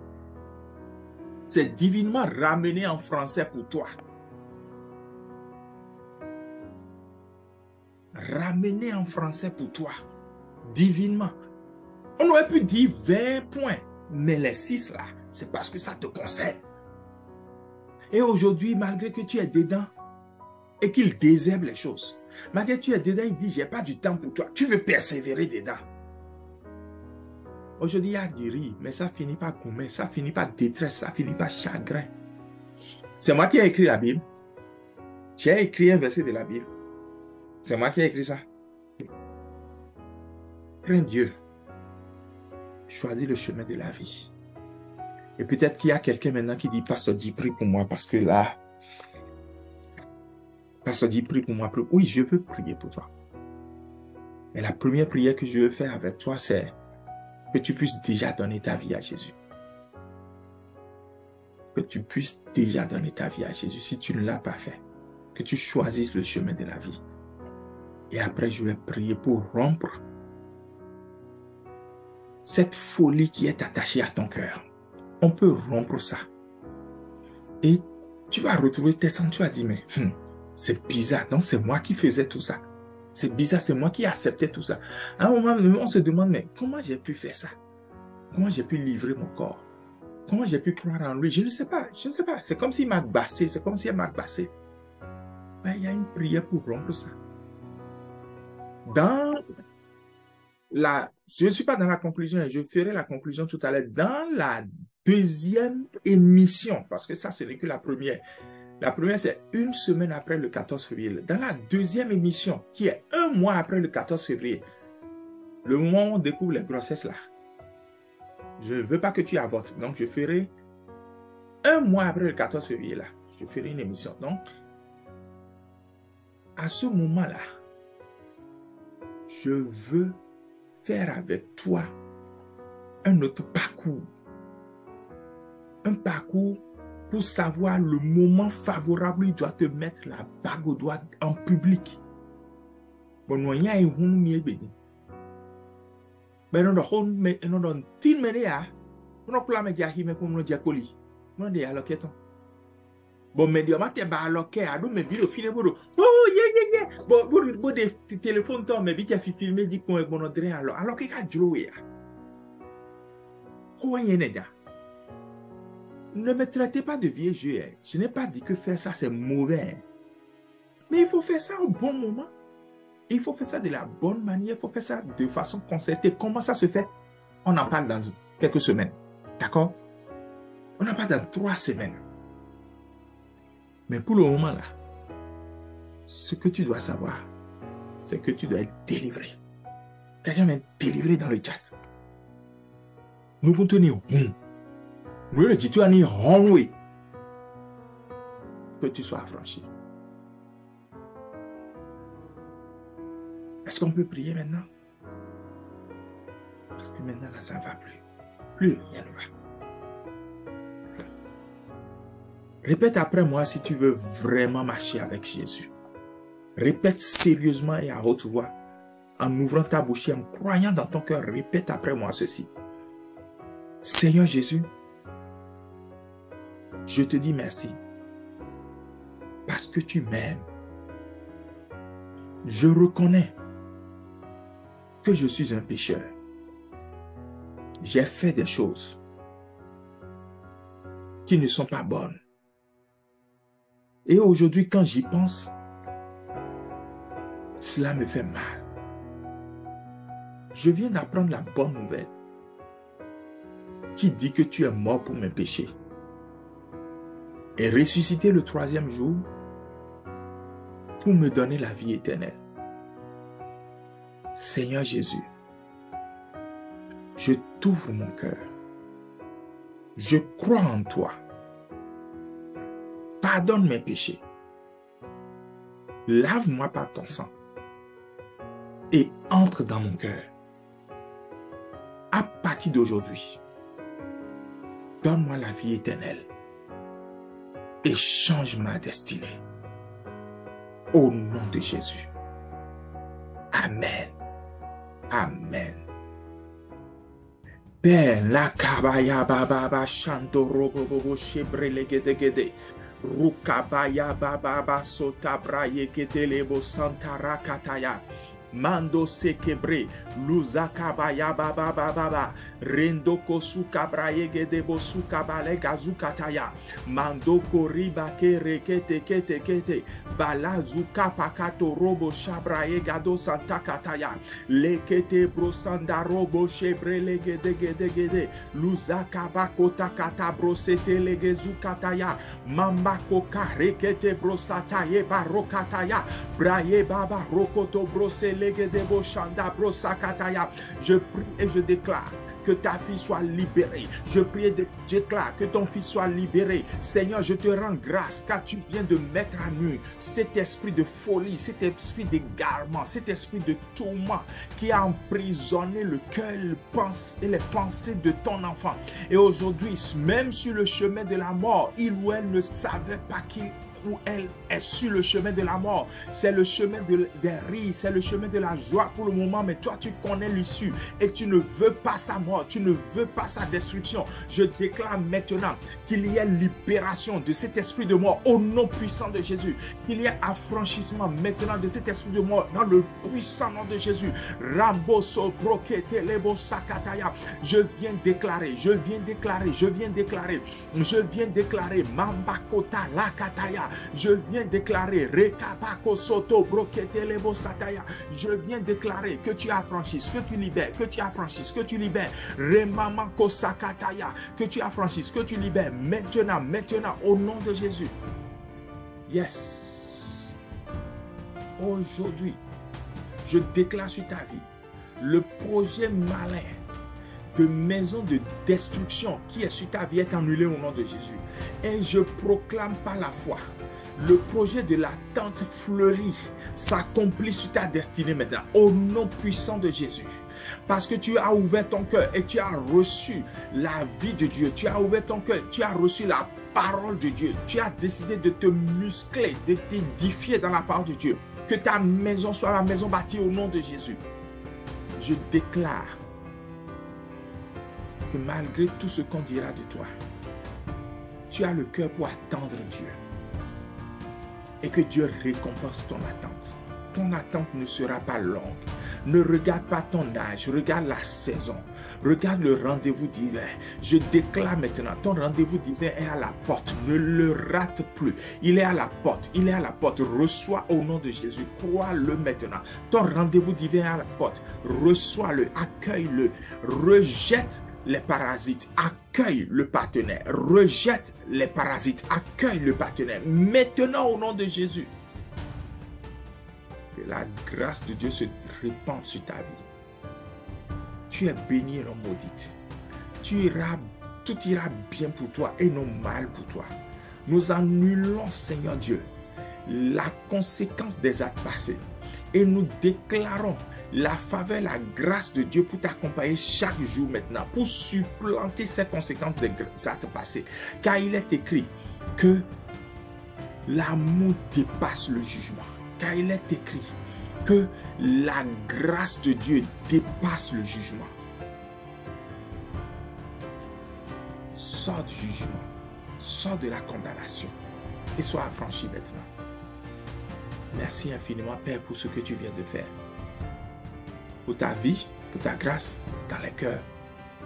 C'est divinement ramené en français pour toi. Ramené en français pour toi. Divinement. On aurait pu dire 20 points. Mais les 6 là, c'est parce que ça te concerne. Et aujourd'hui, malgré que tu es dedans et qu'il désherbe les choses, malgré que tu es dedans, il dit, j'ai pas du temps pour toi. Tu veux persévérer dedans. Aujourd'hui, il y a du rire, mais ça finit par gourmet, ça finit par détresse, ça finit par chagrin. C'est moi qui ai écrit la Bible. Tu as écrit un verset de la Bible. C'est moi qui ai écrit ça. Crains Dieu. Choisis le chemin de la vie. Et peut-être qu'il y a quelqu'un maintenant qui dit, Pasteur, dis, prie pour moi, parce que là, Pasteur, dis, prie pour moi. Oui, je veux prier pour toi. Et la première prière que je veux faire avec toi, c'est que tu puisses déjà donner ta vie à Jésus. Que tu puisses déjà donner ta vie à Jésus si tu ne l'as pas fait. Que tu choisisses le chemin de la vie. Et après, je vais prier pour rompre cette folie qui est attachée à ton cœur. On peut rompre ça. Et tu vas retrouver tes sens. Tu vas dire, mais c'est bizarre. Donc, c'est moi qui faisais tout ça. C'est bizarre, c'est moi qui acceptais tout ça. À un moment, on se demande, mais comment j'ai pu faire ça? Comment j'ai pu livrer mon corps? Comment j'ai pu croire en lui? Je ne sais pas, je ne sais pas. C'est comme s'il m'a bassé, c'est comme si elle m'a bassé. Ben, il y a une prière pour rompre ça. Je ne suis pas dans la conclusion, je ferai la conclusion tout à l'heure. Dans la deuxième émission, parce que ça, ce n'est que la première. La première, c'est une semaine après le 14 février. Dans la deuxième émission, qui est un mois après le 14 février, le moment où on découvre les grossesses là, je ne veux pas que tu avortes. Donc, je ferai un mois après le 14 février là, je ferai une émission. Donc, à ce moment-là, je veux faire avec toi un autre parcours. Un parcours pour savoir le moment favorable où il doit te mettre la bague au doigt en public. Bon, nous y a un mieux béni. Mais non, non, tin media, non, pour la média qui me pour nous diacoli. Non, des alloquetons. Bon, mais Dieu m'a te baloqué à nous, mais bilo fine bodo. Oh, yeah. Bon, des téléphones, mais vite, tu filmé, dit qu'on est bon, alors qu'il y a joué. Oh, y a ne me traitez pas de vieux jeu. Je n'ai pas dit que faire ça, c'est mauvais. Mais il faut faire ça au bon moment. Il faut faire ça de la bonne manière. Il faut faire ça de façon concertée. Comment ça se fait? On en parle dans quelques semaines. D'accord? On en parle dans 3 semaines. Mais pour le moment là, ce que tu dois savoir, c'est que tu dois être délivré. Quelqu'un vient délivrer dans le chat. Nous continuons. Nous le disons, tu as une renouée. Que tu sois affranchi. Est-ce qu'on peut prier maintenant? Parce que maintenant, là, ça ne va plus. Plus rien ne va. Répète après moi si tu veux vraiment marcher avec Jésus. Répète sérieusement et à haute voix. En ouvrant ta bouche et en croyant dans ton cœur, répète après moi ceci. Seigneur Jésus, je te dis merci. Parce que tu m'aimes. Je reconnais que je suis un pécheur. J'ai fait des choses qui ne sont pas bonnes. Et aujourd'hui, quand j'y pense, cela me fait mal. Je viens d'apprendre la bonne nouvelle qui dit que tu es mort pour mes péchés et ressuscité le 3e jour pour me donner la vie éternelle. Seigneur Jésus, je t'ouvre mon cœur. Je crois en toi. Pardonne mes péchés. Lave-moi par ton sang et entre dans mon cœur. À partir d'aujourd'hui, donne-moi la vie éternelle et change ma destinée. Au nom de Jésus. Amen. Amen. Ben la kabaya baba shanto robo bobo shebrele gede gede. Rukabaya baba sota braye ketelebo santara kataya. Mando sekebre, luzakabaya baba baba, rendo kosuka braye debo suka bale gazukataya, mando koriba kere kete kete kete, balazuka pakato robo shabraye gado santa kataya, lekete brosanda robo shebre legede gede gede, luzaka bakota kata brosete legezukataya, mamako karekete brosataye barokataya, braye baba rokoto brosele. Je prie et je déclare que ta fille soit libérée. Je prie et je déclare que ton fils soit libéré. Seigneur, je te rends grâce car tu viens de mettre à nu cet esprit de folie, cet esprit d'égarement, cet esprit de tourment qui a emprisonné le cœur et les pensées de ton enfant. Et aujourd'hui, même sur le chemin de la mort, il ou elle ne savait pas qu'il où elle est sur le chemin de la mort. C'est le chemin des rires, c'est le chemin de la joie pour le moment, mais toi tu connais l'issue et tu ne veux pas sa mort, tu ne veux pas sa destruction. Je déclare maintenant qu'il y ait libération de cet esprit de mort au nom puissant de Jésus, qu'il y ait affranchissement maintenant de cet esprit de mort dans le puissant nom de Jésus. Ramboso brokete lebo sakataya. Je viens déclarer, je viens déclarer, je viens déclarer, je viens déclarer Mambakota lakataya. Je viens déclarer Rekabako Soto Brokete Lebo Sataya. Je viens déclarer que tu affranchisses, que tu libères, que tu affranchisses, que tu libères. Remamako Sakataya, que tu affranchisses, que tu libères. Maintenant, maintenant, au nom de Jésus. Yes. Aujourd'hui, je déclare sur ta vie le projet malin de maison de destruction qui est sur ta vie est annulé au nom de Jésus. Et je proclame par la foi le projet de la tente fleurie s'accomplit sur ta destinée maintenant au nom puissant de Jésus. Parce que tu as ouvert ton cœur et tu as reçu la vie de Dieu. Tu as ouvert ton cœur, tu as reçu la parole de Dieu. Tu as décidé de te muscler, de t'édifier dans la parole de Dieu. Que ta maison soit la maison bâtie au nom de Jésus. Je déclare que malgré tout ce qu'on dira de toi, tu as le cœur pour attendre Dieu. Et que Dieu récompense ton attente. Ton attente ne sera pas longue. Ne regarde pas ton âge, regarde la saison. Regarde le rendez-vous divin. Je déclare maintenant, ton rendez-vous divin est à la porte. Ne le rate plus. Il est à la porte. Il est à la porte. Reçois au nom de Jésus. Crois-le maintenant. Ton rendez-vous divin est à la porte. Reçois-le. Accueille-le. Rejette les parasites, accueille le partenaire, rejette les parasites, accueille le partenaire. Maintenant au nom de Jésus, que la grâce de Dieu se répande sur ta vie. tu es bénie et non maudite. Tout ira bien pour toi et non mal pour toi. Nous annulons, Seigneur Dieu, la conséquence des actes passés et nous déclarons la faveur, la grâce de Dieu pour t'accompagner chaque jour maintenant, pour supplanter ces conséquences des actes passés. Car il est écrit que l'amour dépasse le jugement. Car il est écrit que la grâce de Dieu dépasse le jugement. Sors du jugement, sors de la condamnation et sois affranchi maintenant. Merci infiniment, Père, pour ce que tu viens de faire. Pour ta vie, pour ta grâce dans les cœurs,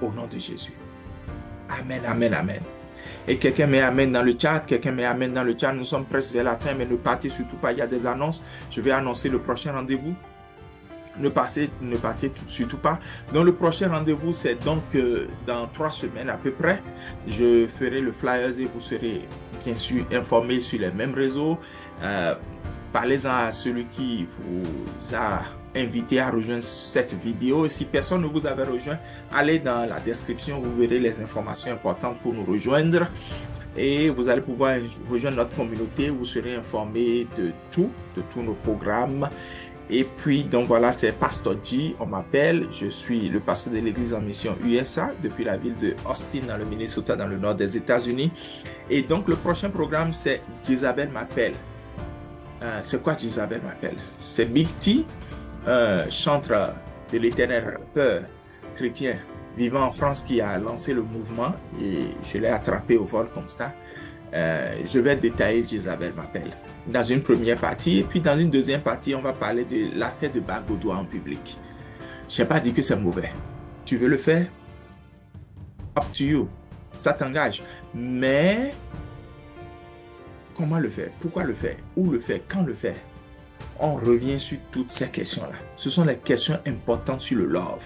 au nom de Jésus. Amen, amen, amen. Et quelqu'un met amen dans le chat, nous sommes presque vers la fin, mais ne partez surtout pas, il y a des annonces. Je vais annoncer le prochain rendez-vous. Ne partez surtout pas. Donc le prochain rendez-vous, c'est donc dans 3 semaines à peu près. Je ferai le flyers et vous serez bien sûr informés sur les mêmes réseaux. Parlez-en à celui qui vous a invité à rejoindre cette vidéo. Et si personne ne vous avait rejoint, allez dans la description, vous verrez les informations importantes pour nous rejoindre. Et vous allez pouvoir rejoindre notre communauté. Vous serez informé de tous nos programmes. Et puis, donc voilà, c'est Pasteur G, on m'appelle. Je suis le pasteur de l'église en mission USA depuis la ville de Austin, dans le Minnesota, dans le nord des États-Unis. Et donc, le prochain programme, c'est Jézabel m'appelle. C'est quoi Jézabel m'appelle? C'est Big T, chanteur de l'éternel rappeur chrétien vivant en France qui a lancé le mouvement et je l'ai attrapé au vol comme ça. Je vais détailler Jézabel m'appelle dans une première partie et puis dans une deuxième partie, on va parler de l'affaire de Bagodoua en public. Je n'ai pas dit que c'est mauvais. Tu veux le faire? Up to you. Ça t'engage. Mais comment le faire? Pourquoi le faire? Où le faire? Quand le faire? On revient sur toutes ces questions-là. Ce sont les questions importantes sur le love.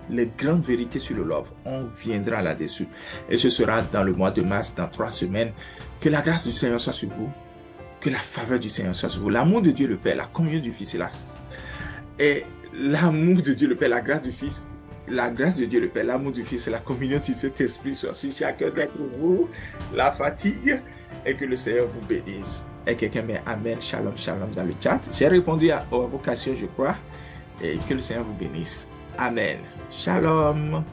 Les grandes vérités sur le love. On viendra là-dessus. Et ce sera dans le mois de mars, dans 3 semaines. Que la grâce du Seigneur soit sur vous. Que la faveur du Seigneur soit sur vous. L'amour de Dieu le Père, la communion du Fils et l'amour de Dieu le Père, la grâce du Fils, la grâce de Dieu le Père, l'amour du Fils et la communion du Saint-Esprit soit sur chacun d'entre vous. La fatigue et que le Seigneur vous bénisse. Et quelqu'un met Amen, Shalom, Shalom dans le chat. J'ai répondu à vos questions, je crois. Et que le Seigneur vous bénisse. Amen. Shalom.